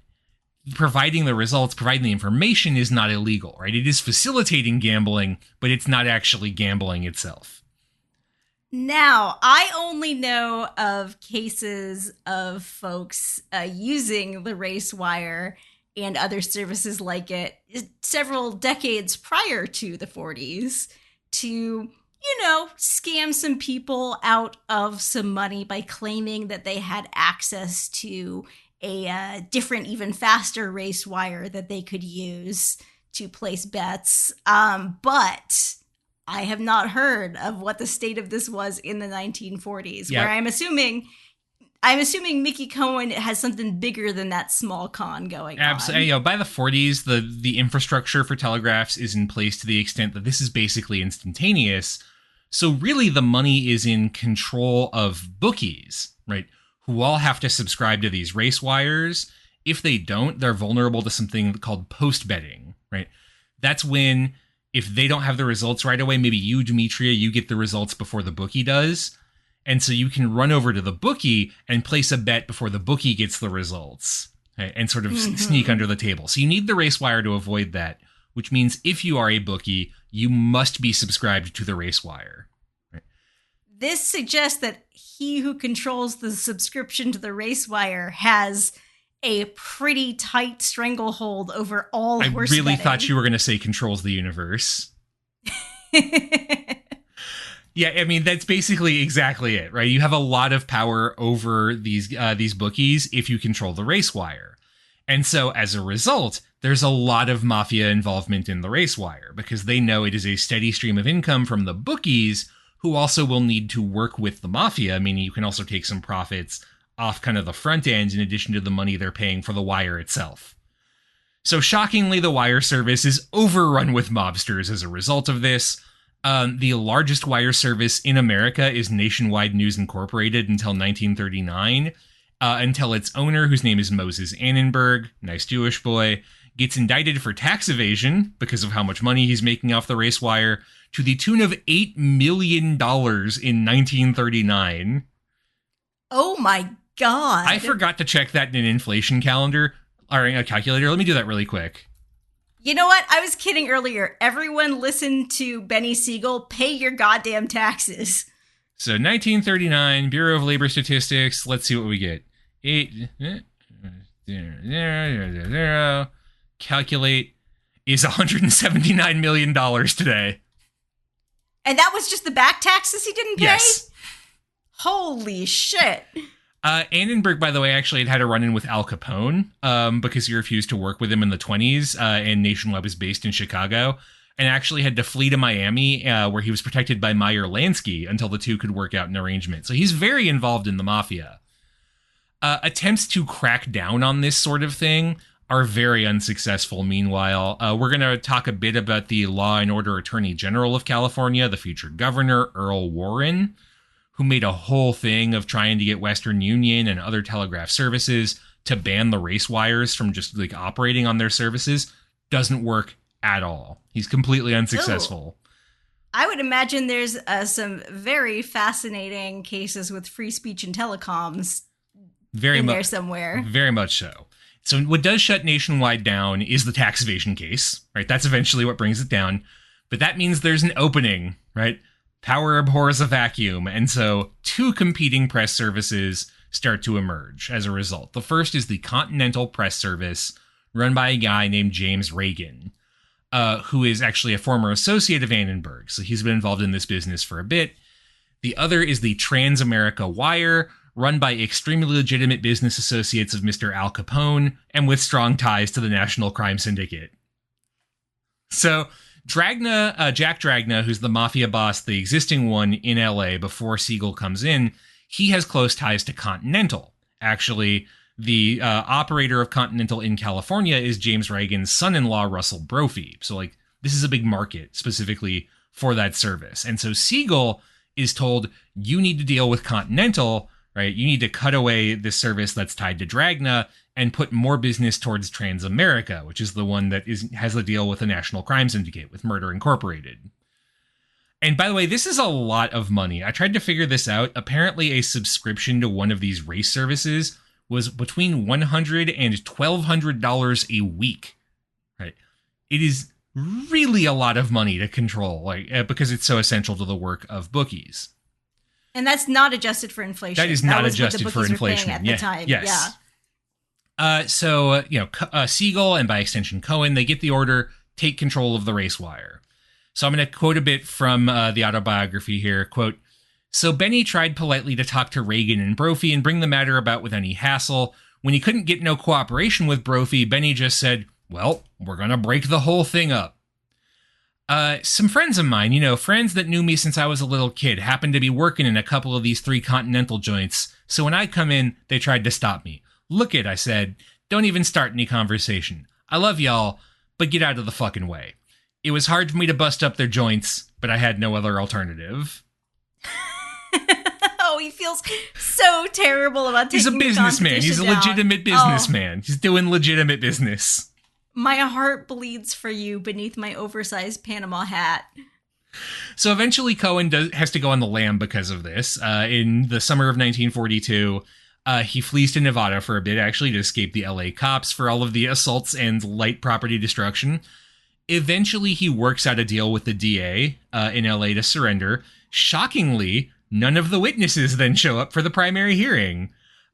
providing the results, providing the information is not illegal, right? It is facilitating gambling, but it's not actually gambling itself. Now, I only know of cases of folks using the race wire and other services like it several decades prior to the 40s to scam some people out of some money by claiming that they had access to a different, even faster race wire that they could use to place bets. But I have not heard of what the state of this was in the 1940s, where I'm assuming Mickey Cohen has something bigger than that small con going on. Absolutely. By the 40s, the infrastructure for telegraphs is in place to the extent that this is basically instantaneous. So really the money is in control of bookies, right? Who all have to subscribe to these race wires. If they don't, they're vulnerable to something called post betting, right? That's when, if they don't have the results right away, maybe you, Demetria, you get the results before the bookie does. And so you can run over to the bookie and place a bet before the bookie gets the results. right, and sort of sneak under the table. So you need the race wire to avoid that, which means if you are a bookie, you must be subscribed to the race wire. Right? This suggests that he who controls the subscription to the race wire has a pretty tight stranglehold over all horse I really betting. thought you were going to say controls the universe. Yeah, I mean, that's basically exactly it, right? You have a lot of power over these bookies if you control the race wire. And so as a result, there's a lot of mafia involvement in the race wire because they know it is a steady stream of income from the bookies who also will need to work with the mafia, meaning you can also take some profits off kind of the front end in addition to the money they're paying for the wire itself. So shockingly, the wire service is overrun with mobsters as a result of this. The largest wire service in America is Nationwide News Incorporated until 1939, until its owner, whose name is Moses Annenberg, nice Jewish boy, gets indicted for tax evasion because of how much money he's making off the race wire to the tune of $8 million in 1939. Oh my God. I forgot to check that in an inflation calendar or a calculator. Let me do that really quick. You know what? I was kidding earlier. Everyone listen to Benny Siegel. Pay your goddamn taxes. So 1939, Bureau of Labor Statistics. Let's see what we get. 8, calculate is $179 million today. And that was just the back taxes he didn't pay? Yes. Holy shit. Annenberg, by the way, actually had a run-in with Al Capone because he refused to work with him in the 1920s, and Nationwide was based in Chicago, and actually had to flee to Miami, where he was protected by Meyer Lansky until the two could work out an arrangement. So he's very involved in the mafia. Attempts to crack down on this sort of thing are very unsuccessful. Meanwhile, we're going to talk a bit about the Law and Order Attorney General of California, the future governor, Earl Warren, who made a whole thing of trying to get Western Union and other telegraph services to ban the race wires from just like operating on their services. Doesn't work at all. He's completely unsuccessful. Ooh. I would imagine there's some very fascinating cases with free speech and telecoms there somewhere. Very much so. So what does shut Nationwide down is the tax evasion case, right? That's eventually what brings it down. But that means there's an opening, right? Power abhors a vacuum, and so two competing press services start to emerge as a result. The first is the Continental Press Service, run by a guy named James Reagan, who is actually a former associate of Annenberg, so he's been involved in this business for a bit. The other is the Trans-America Wire, run by extremely legitimate business associates of Mr. Al Capone, and with strong ties to the National Crime Syndicate. So Jack Dragna, who's the mafia boss, the existing one in LA before Siegel comes in, he has close ties to Continental. Actually, the operator of Continental in California is James Reagan's son-in-law, Russell Brophy. So, like, this is a big market specifically for that service. And so Siegel is told, you need to deal with Continental, right? You need to cut away this service that's tied to Dragna and put more business towards Trans-America, which is the one that has the deal with the National Crime Syndicate, with Murder Incorporated. And by the way, this is a lot of money. I tried to figure this out. Apparently, a subscription to one of these race services was between $100 and $1,200 a week. Right? It is really a lot of money to control, like because it's so essential to the work of bookies. And that's not adjusted for inflation. That is not adjusted for inflation at the time. Yes. Yeah. Siegel and by extension Cohen, they get the order, take control of the race wire. So I'm going to quote a bit from the autobiography here. Quote, "So Benny tried politely to talk to Reagan and Brophy and bring the matter about with any hassle. When he couldn't get no cooperation with Brophy, Benny just said, well, we're going to break the whole thing up. Some friends of mine, friends that knew me since I was a little kid, happened to be working in a couple of these 3 Continental joints. So when I come in, they tried to stop me. Look it, I said. Don't even start any conversation. I love y'all, but get out of the fucking way. It was hard for me to bust up their joints, but I had no other alternative." Oh, he feels so terrible about taking He's a businessman. He's a legitimate businessman. He's doing legitimate business. My heart bleeds for you beneath my oversized Panama hat. So eventually Cohen has to go on the lam because of this. In the summer of 1942, He flees to Nevada for a bit, actually, to escape the LA cops for all of the assaults and light property destruction. Eventually, he works out a deal with the DA in LA to surrender. Shockingly, none of the witnesses then show up for the primary hearing.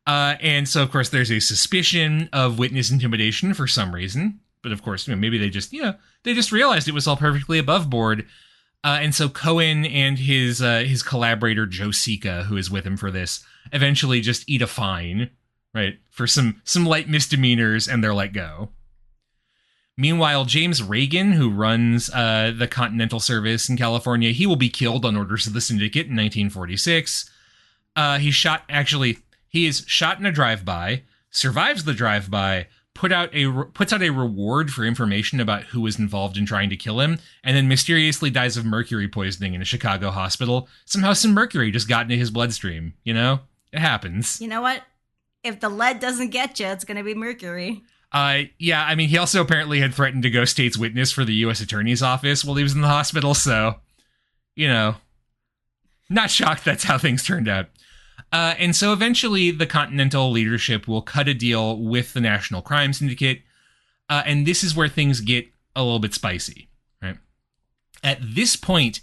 And so, of course, there's a suspicion of witness intimidation for some reason. But of course, maybe they just realized it was all perfectly above board. And so Cohen and his collaborator, Joe Sika, who is with him for this, eventually just eat a fine, right, for some light misdemeanors, and they're let go. Meanwhile, James Reagan, who runs the Continental Service in California, he will be killed on orders of the syndicate in 1946. He is shot in a drive-by, survives the drive-by, puts out a reward for information about who was involved in trying to kill him, and then mysteriously dies of mercury poisoning in a Chicago hospital. Somehow some mercury just got into his bloodstream, you know? It happens. You know what? If the lead doesn't get you, it's going to be mercury. Yeah, I mean, he also apparently had threatened to go state's witness for the U.S. Attorney's Office while he was in the hospital, so, you know, not shocked that's how things turned out. And so eventually the Continental leadership will cut a deal with the National Crime Syndicate, and this is where things get a little bit spicy, right? At this point,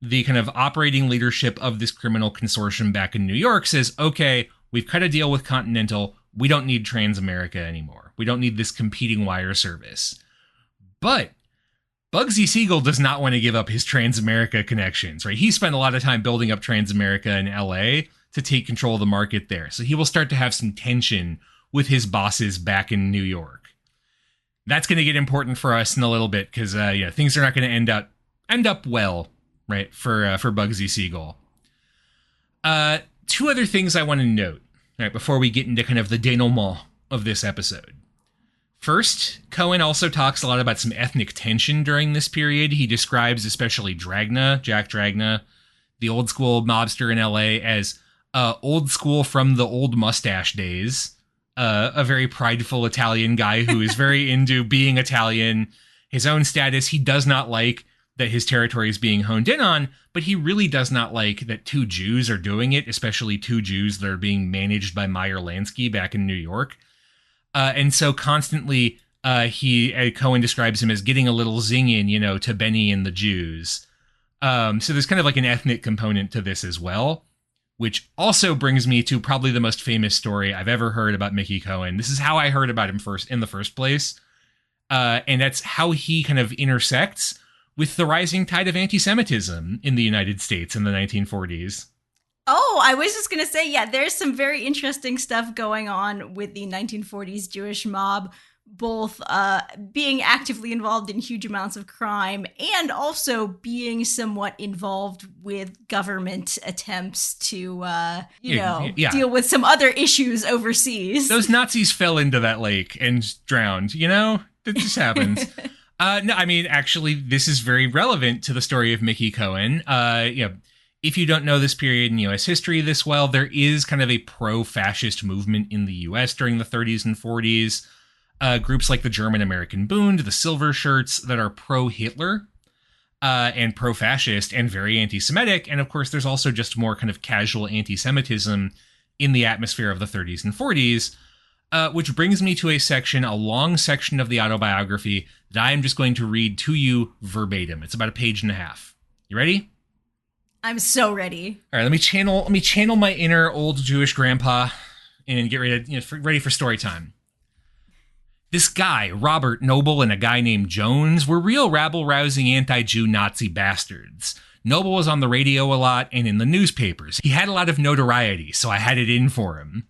the kind of operating leadership of this criminal consortium back in New York says, okay, we've cut a deal with Continental. We don't need Transamerica anymore. We don't need this competing wire service. But Bugsy Siegel does not want to give up his Transamerica connections, right? He spent a lot of time building up Transamerica in LA to take control of the market there. So he will start to have some tension with his bosses back in New York. That's going to get important for us in a little bit because, things are not going to end up well, right, for Bugsy Siegel. Two other things I want to note, right, before we get into kind of the denouement of this episode. First, Cohen also talks a lot about some ethnic tension during this period. He describes especially Jack Dragna, the old school mobster in LA, as old school from the old mustache days. A very prideful Italian guy who is very into being Italian. His own status, he does not like that his territory is being honed in on, but he really does not like that two Jews are doing it, especially two Jews that are being managed by Meyer Lansky back in New York. And so constantly, Cohen describes him as getting a little zing in, to Benny and the Jews. So there's kind of like an ethnic component to this as well, which also brings me to probably the most famous story I've ever heard about Mickey Cohen. This is how I heard about him in the first place. And that's how he kind of intersects with the rising tide of anti-Semitism in the United States in the 1940s. Oh, I was just going to say, yeah, there's some very interesting stuff going on with the 1940s Jewish mob, both being actively involved in huge amounts of crime and also being somewhat involved with government attempts to, deal with some other issues overseas. Those Nazis fell into that lake and drowned, That just happens. No, I mean, actually, this is very relevant to the story of Mickey Cohen. If you don't know this period in U.S. history this well, there is kind of a pro-fascist movement in the U.S. during the 30s and 40s. Groups like the German-American Bund, the Silver Shirts, that are pro-Hitler and pro-fascist and very anti-Semitic. And of course, there's also just more kind of casual anti-Semitism in the atmosphere of the 30s and 40s, which brings me to a long section of the autobiography that I am just going to read to you verbatim. It's about a page and a half. You ready? I'm so ready. All right, let me channel my inner old Jewish grandpa and get ready for story time. This guy, Robert Noble, and a guy named Jones were real rabble-rousing anti-Jew Nazi bastards. Noble was on the radio a lot and in the newspapers. He had a lot of notoriety, so I had it in for him.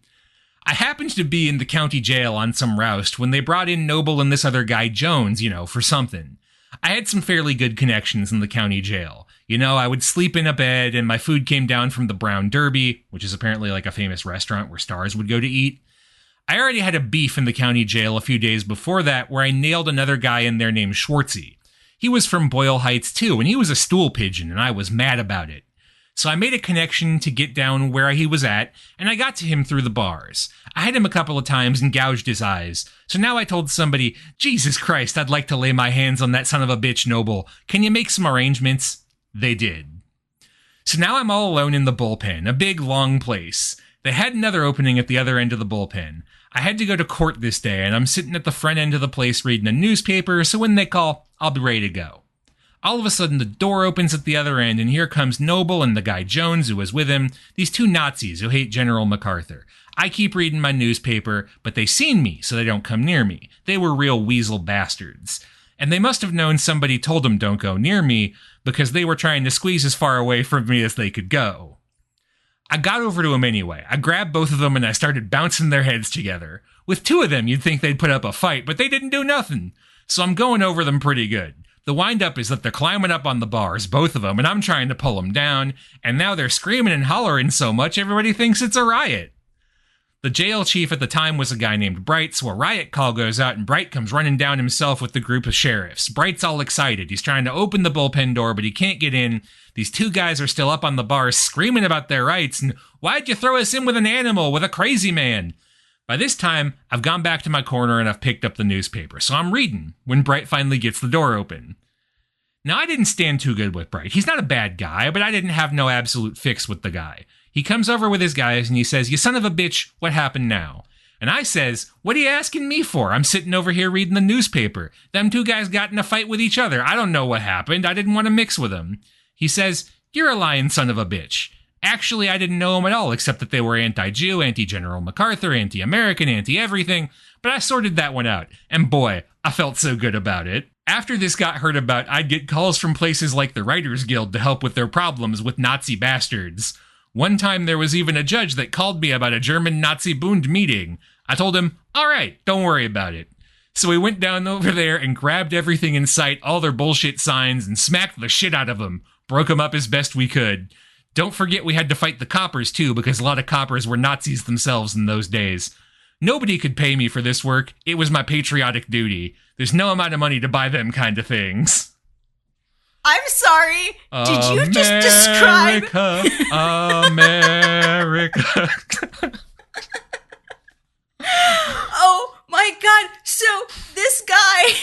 I happened to be in the county jail on some roust when they brought in Noble and this other guy Jones, for something. I had some fairly good connections in the county jail. I would sleep in a bed and my food came down from the Brown Derby, which is apparently like a famous restaurant where stars would go to eat. I already had a beef in the county jail a few days before that where I nailed another guy in there named Schwartzy. He was from Boyle Heights too, and he was a stool pigeon, and I was mad about it. So I made a connection to get down where he was at, and I got to him through the bars. I had him a couple of times and gouged his eyes. So now I told somebody, Jesus Christ, I'd like to lay my hands on that son of a bitch, Noble. Can you make some arrangements? They did. So now I'm all alone in the bullpen, a big, long place. They had another opening at the other end of the bullpen. I had to go to court this day, and I'm sitting at the front end of the place reading a newspaper, so when they call, I'll be ready to go. All of a sudden, the door opens at the other end, and here comes Noble and the guy Jones who was with him, these two Nazis who hate General MacArthur. I keep reading my newspaper, but they seen me, so they don't come near me. They were real weasel bastards. And they must have known somebody told them don't go near me, because they were trying to squeeze as far away from me as they could go. I got over to them anyway. I grabbed both of them and I started bouncing their heads together. With two of them, you'd think they'd put up a fight, but they didn't do nothing. So I'm going over them pretty good. The wind-up is that they're climbing up on the bars, both of them, and I'm trying to pull them down, and now they're screaming and hollering so much everybody thinks it's a riot. The jail chief at the time was a guy named Bright, so a riot call goes out and Bright comes running down himself with the group of sheriffs. Bright's all excited. He's trying to open the bullpen door, but he can't get in. These two guys are still up on the bars screaming about their rights, and why'd you throw us in with an animal, with a crazy man? By this time, I've gone back to my corner and I've picked up the newspaper, so I'm reading when Bright finally gets the door open. Now, I didn't stand too good with Bright. He's not a bad guy, but I didn't have no absolute fix with the guy. He comes over with his guys and he says, "You son of a bitch, what happened now?" And I says, "What are you asking me for? I'm sitting over here reading the newspaper. Them two guys got in a fight with each other. I don't know what happened. I didn't want to mix with them." He says, "You're a lying son of a bitch. Actually, I didn't know them at all, except that they were anti-Jew, anti-General MacArthur, anti-American, anti-everything. But I sorted that one out. And boy, I felt so good about it." After this got heard about, I'd get calls from places like the Writers Guild to help with their problems with Nazi bastards. One time there was even a judge that called me about a German Nazi Bund meeting. I told him, "All right, don't worry about it." So we went down over there and grabbed everything in sight, all their bullshit signs, and smacked the shit out of them. Broke them up as best we could. Don't forget we had to fight the coppers too, because a lot of coppers were Nazis themselves in those days. Nobody could pay me for this work. It was my patriotic duty. There's no amount of money to buy them kind of things. I'm sorry. Did you just describe America? Oh my god. So this guy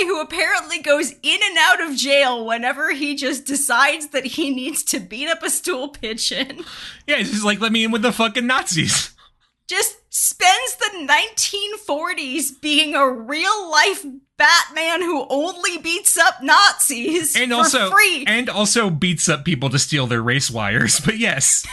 who apparently goes in and out of jail whenever he just decides that he needs to beat up a stool pigeon. Yeah, he's just like, let me in with the fucking Nazis. Just spends the 1940s being a real-life Batman who only beats up Nazis and for free. And also beats up people to steal their race wires, but yes.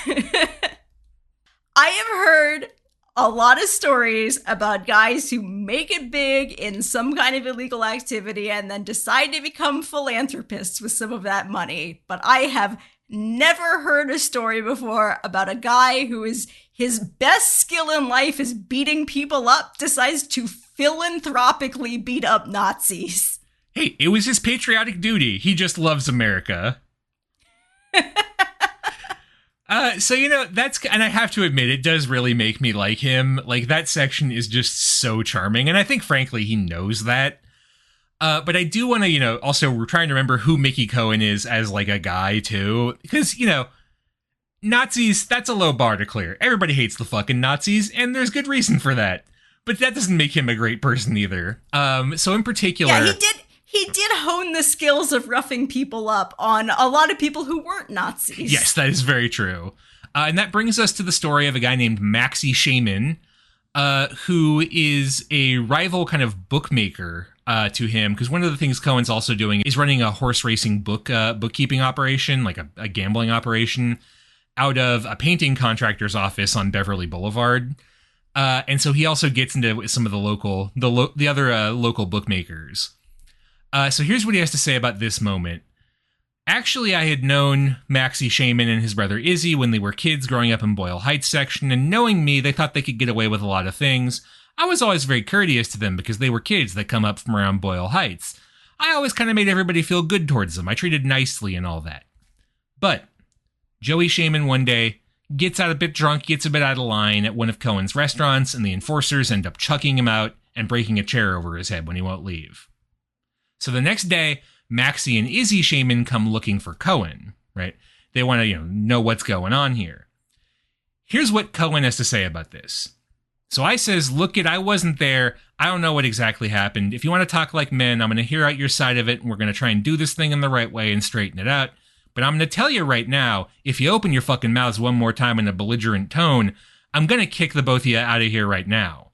I have heard a lot of stories about guys who make it big in some kind of illegal activity and then decide to become philanthropists with some of that money. But I have never heard a story before about a guy who is his best skill in life is beating people up, decides to philanthropically beat up Nazis. Hey, it was his patriotic duty. He just loves America. So, that's, and I have to admit, it does really make me like him. Like, that section is just so charming. And I think, frankly, he knows that. But I do want to, also we're trying to remember who Mickey Cohen is as, like, a guy, too. Because, Nazis, that's a low bar to clear. Everybody hates the fucking Nazis, and there's good reason for that. But that doesn't make him a great person either. So in particular... Yeah, he did hone the skills of roughing people up on a lot of people who weren't Nazis. Yes, that is very true. And that brings us to the story of a guy named Maxie Shaman, who is a rival kind of bookmaker to him. Because one of the things Cohen's also doing is running a horse racing bookkeeping operation, like a gambling operation, out of a painting contractor's office on Beverly Boulevard. And so he also gets into some of the other local bookmakers. So here's what he has to say about this moment. Actually, I had known Maxie Shaman and his brother Izzy when they were kids growing up in Boyle Heights section, and knowing me, they thought they could get away with a lot of things. I was always very courteous to them because they were kids that come up from around Boyle Heights. I always kind of made everybody feel good towards them. I treated nicely and all that. But Joey Shaman one day gets out a bit drunk, gets a bit out of line at one of Cohen's restaurants, and the enforcers end up chucking him out and breaking a chair over his head when he won't leave. So the next day, Maxie and Izzy Shaman come looking for Cohen, right? They want to, know what's going on here. Here's what Cohen has to say about this. So I says, "Look I wasn't there. I don't know what exactly happened. If you want to talk like men, I'm going to hear out your side of it, and we're going to try and do this thing in the right way and straighten it out. But I'm going to tell you right now, if you open your fucking mouths one more time in a belligerent tone, I'm going to kick the both of you out of here right now.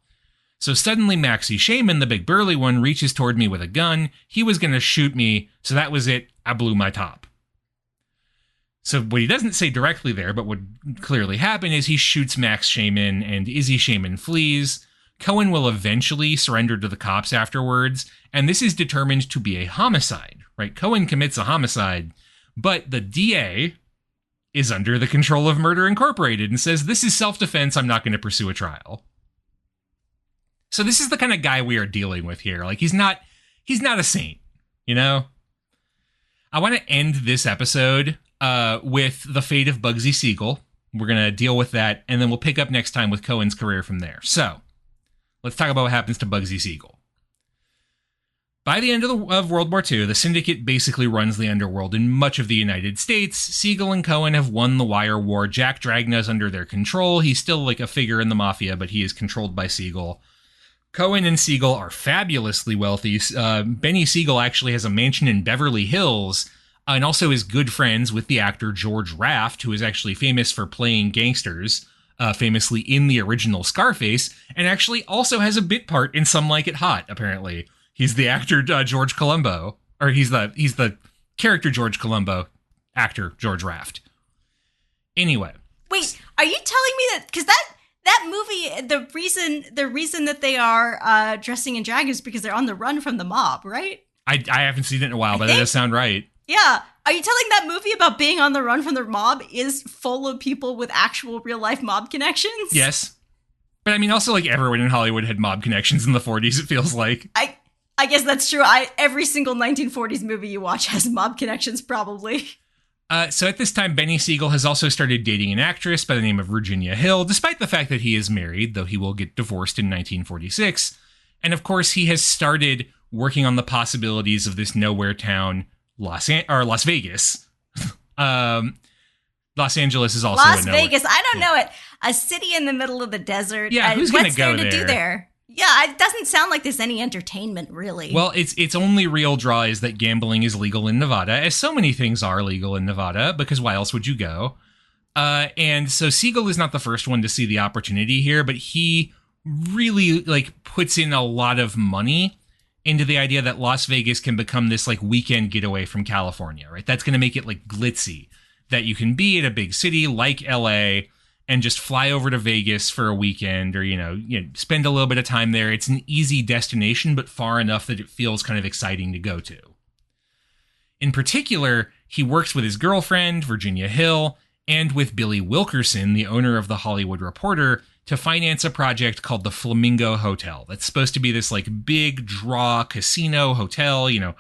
So suddenly Maxie Shaman, the big burly one, reaches toward me with a gun. He was going to shoot me, so that was it. I blew my top. So what he doesn't say directly there, but what clearly happened is he shoots Max Shaman and Izzy Shaman flees. Cohen will eventually surrender to the cops afterwards, and this is determined to be a homicide, right? Cohen commits a homicide, but the DA is under the control of Murder Incorporated and says, this is self-defense, I'm not going to pursue a trial. So this is the kind of guy we are dealing with here. Like, he's not a saint, you know? I want to end this episode with the fate of Bugsy Siegel. We're going to deal with that, and then we'll pick up next time with Cohen's career from there. So, let's talk about what happens to Bugsy Siegel. By the end of World War II, the Syndicate basically runs the underworld in much of the United States. Siegel and Cohen have won the wire war. Jack Dragna's under their control. He's still like a figure in the mafia, but he is controlled by Siegel. Cohen and Siegel are fabulously wealthy. Benny Siegel actually has a mansion in Beverly Hills, and also is good friends with the actor George Raft, who is actually famous for playing gangsters, famously in the original Scarface, and actually also has a bit part in Some Like It Hot, apparently. He's the actor George Colombo, or he's the character George Colombo, actor George Raft. Anyway. Wait, are you telling me that, because that movie, the reason that they are dressing in drag is because they're on the run from the mob, right? I haven't seen it in a while, but that does sound right. Yeah. Are you telling that movie about being on the run from the mob is full of people with actual real-life mob connections? Yes. But I mean, also, like, everyone in Hollywood had mob connections in the 40s, it feels like. I guess that's true. Every single 1940s movie you watch has mob connections, probably. So at this time, Benny Siegel has also started dating an actress by the name of Virginia Hill, despite the fact that he is married, though he will get divorced in 1946. And of course, he has started working on the possibilities of this nowhere town, Las Vegas. Los Angeles is also Las Vegas. I don't know it. A city in the middle of the desert. Yeah, who's going to go there? What's there to do there? Yeah, it doesn't sound like there's any entertainment, really. Well, its only real draw is that gambling is legal in Nevada, as so many things are legal in Nevada, because why else would you go? And so Siegel is not the first one to see the opportunity here, but he really puts in a lot of money into the idea that Las Vegas can become this weekend getaway from California, right? That's going to make it glitzy, that you can be at a big city like LA and just fly over to Vegas for a weekend, or, spend a little bit of time there. It's an easy destination, but far enough that it feels kind of exciting to go to. In particular, he works with his girlfriend, Virginia Hill, and with Billy Wilkerson, the owner of the Hollywood Reporter, to finance a project called the Flamingo Hotel. That's supposed to be this big draw casino hotel, the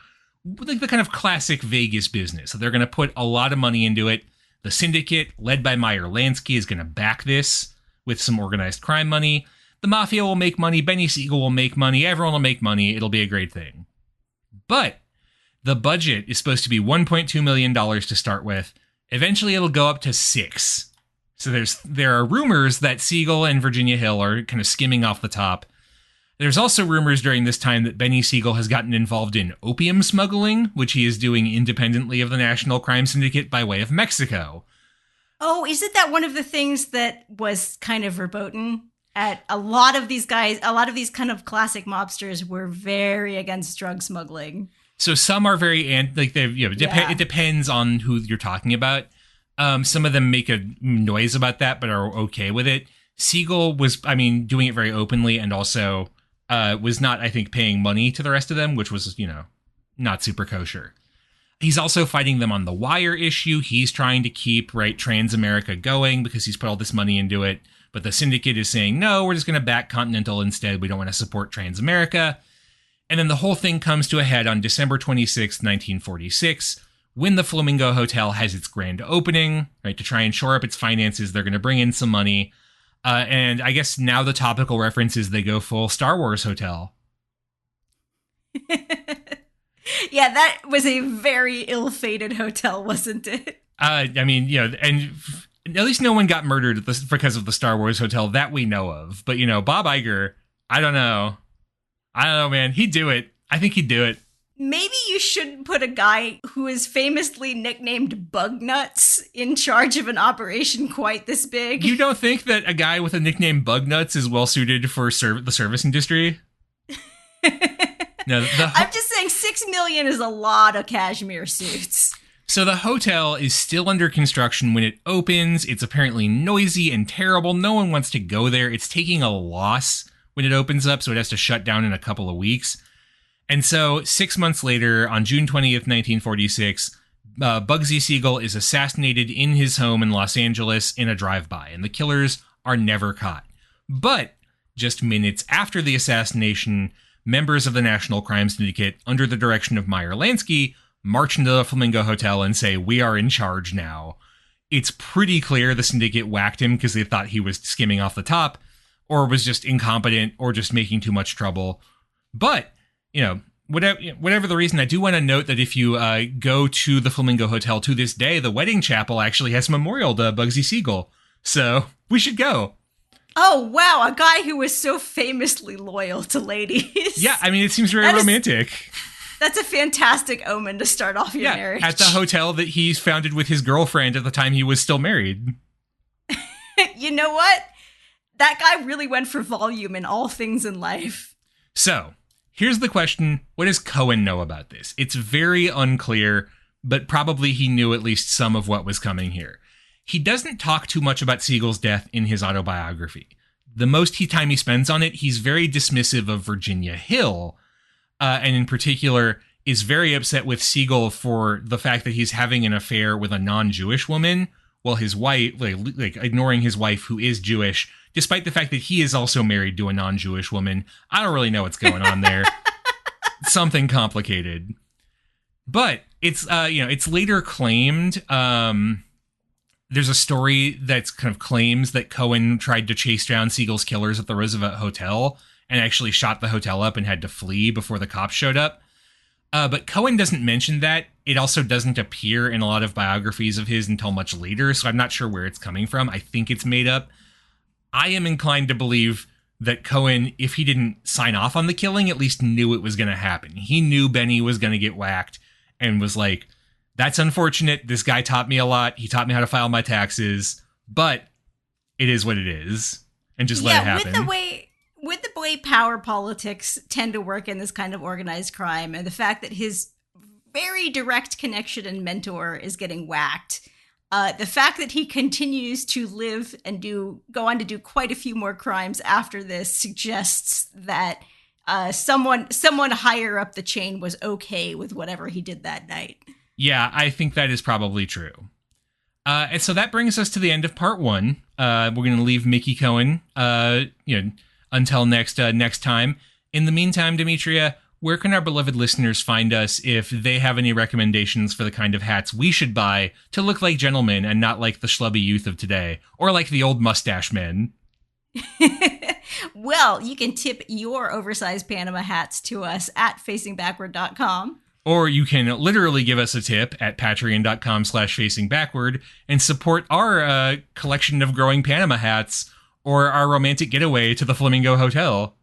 kind of classic Vegas business. So they're going to put a lot of money into it. The Syndicate, led by Meyer Lansky, is going to back this with some organized crime money. The Mafia will make money. Benny Siegel will make money. Everyone will make money. It'll be a great thing. But the budget is supposed to be $1.2 million to start with. Eventually, it'll go up to $6 million. So there are rumors that Siegel and Virginia Hill are kind of skimming off the top. There's also rumors during this time that Benny Siegel has gotten involved in opium smuggling, which he is doing independently of the National Crime Syndicate by way of Mexico. Oh, isn't that one of the things that was kind of verboten? At a lot of these guys, a lot of these kind of classic mobsters were very against drug smuggling. So some are very, it depends on who you're talking about. Some of them make a noise about that, but are okay with it. Siegel was, doing it very openly, and also was not, I think, paying money to the rest of them, which was, not super kosher. He's also fighting them on the wire issue. He's trying to keep, Transamerica going because he's put all this money into it. But the Syndicate is saying, no, we're just going to back Continental instead. We don't want to support Transamerica. And then the whole thing comes to a head on December 26th, 1946, when the Flamingo Hotel has its grand opening, right? To try and shore up its finances, they're going to bring in some money. And I guess now the topical reference is they go full Star Wars hotel. Yeah, that was a very ill-fated hotel, wasn't it? And at least no one got murdered because of the Star Wars hotel that we know of. But, Bob Iger, I don't know, man. He'd do it. I think he'd do it. maybe you shouldn't put a guy who is famously nicknamed Bug Nuts in charge of an operation quite this big. You don't think that a guy with a nickname Bug Nuts is well suited for the service industry? No, I'm just saying $6 million is a lot of cashmere suits. So the hotel is still under construction when it opens. It's apparently noisy and terrible. No one wants to go there. It's taking a loss when it opens up, so it has to shut down in a couple of weeks. And so 6 months later, on June 20th, 1946, Bugsy Siegel is assassinated in his home in Los Angeles in a drive-by, and the killers are never caught. But just minutes after the assassination, members of the National Crime Syndicate, under the direction of Meyer Lansky, march into the Flamingo Hotel and say, "We are in charge now." It's pretty clear the syndicate whacked him because they thought he was skimming off the top, or was just incompetent, or just making too much trouble. But, you know, whatever the reason, I do want to note that if you go to the Flamingo Hotel to this day, the wedding chapel actually has a memorial to Bugsy Siegel. So we should go. Oh, wow. A guy who was so famously loyal to ladies. Yeah, I mean, it seems very romantic. That's a fantastic omen to start off your marriage. At the hotel that he's founded with his girlfriend at the time he was still married. You know what? That guy really went for volume in all things in life. So, here's the question. What does Cohen know about this? It's very unclear, but probably he knew at least some of what was coming here. He doesn't talk too much about Siegel's death in his autobiography. The most time he spends on it, he's very dismissive of Virginia Hill, and in particular is very upset with Siegel for the fact that he's having an affair with a non-Jewish woman, while his wife, like ignoring his wife who is Jewish, despite the fact that he is also married to a non-Jewish woman. I don't really know what's going on there. Something complicated. But it's, it's later claimed, there's a story that's kind of claims that Cohen tried to chase down Siegel's killers at the Roosevelt Hotel and actually shot the hotel up and had to flee before the cops showed up. But Cohen doesn't mention that. It also doesn't appear in a lot of biographies of his until much later, so I'm not sure where it's coming from. I think it's made up. I am inclined to believe that Cohen, if he didn't sign off on the killing, at least knew it was going to happen. He knew Benny was going to get whacked and was like, "That's unfortunate. This guy taught me a lot. He taught me how to file my taxes, but it is what it is." And just let it happen. With the way power politics tend to work in this kind of organized crime, and the fact that his very direct connection and mentor is getting whacked, the fact that he continues to live and go on to do quite a few more crimes after this suggests that someone higher up the chain was okay with whatever he did that night. Yeah, I think that is probably true. And so that brings us to the end of part one. We're going to leave Mickey Cohen, until next time. In the meantime, Demetria, where can our beloved listeners find us if they have any recommendations for the kind of hats we should buy to look like gentlemen and not like the schlubby youth of today, or like the old mustache men? Well, you can tip your oversized Panama hats to us at facingbackward.com. Or you can literally give us a tip at patreon.com/facingbackward and support our collection of growing Panama hats or our romantic getaway to the Flamingo Hotel.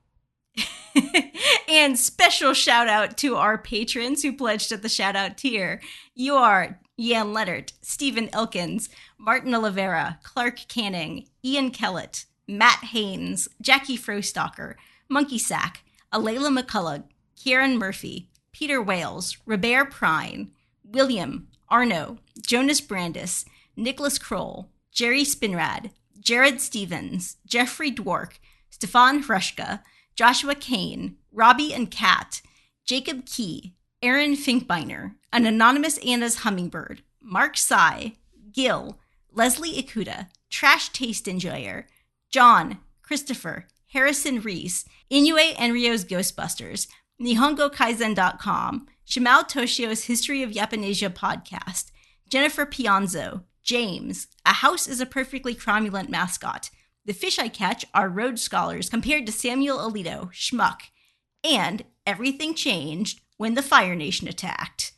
And special shout out to our patrons who pledged at the shout out tier. You are Jan Leonard, Stephen Elkins, Martin Oliveira, Clark Canning, Ian Kellett, Matt Haynes, Jackie Frostocker, Monkey Sack, Alayla McCullough, Kieran Murphy, Peter Wales, Robert Prine, William, Arno, Jonas Brandis, Nicholas Kroll, Jerry Spinrad, Jared Stevens, Jeffrey Dwork, Stefan Hrushka, Joshua Kane, Robbie and Kat, Jacob Key, Aaron Finkbeiner, an anonymous Anna's Hummingbird, Mark Sy, Gil, Leslie Ikuda, Trash Taste Enjoyer, John, Christopher, Harrison Reese, Inoue Enryo's Ghostbusters, NihongoKaizen.com, Shimao Toshio's History of Japonesia podcast, Jennifer Pianzo, James, A House is a Perfectly Cromulent Mascot, The Fish I Catch Are Rhodes Scholars Compared to Samuel Alito, Schmuck, and Everything Changed When the Fire Nation Attacked.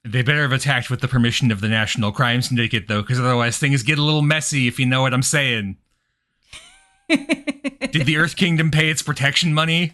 They better have attacked with the permission of the National Crime Syndicate, though, because otherwise things get a little messy, if you know what I'm saying. Did the Earth Kingdom pay its protection money?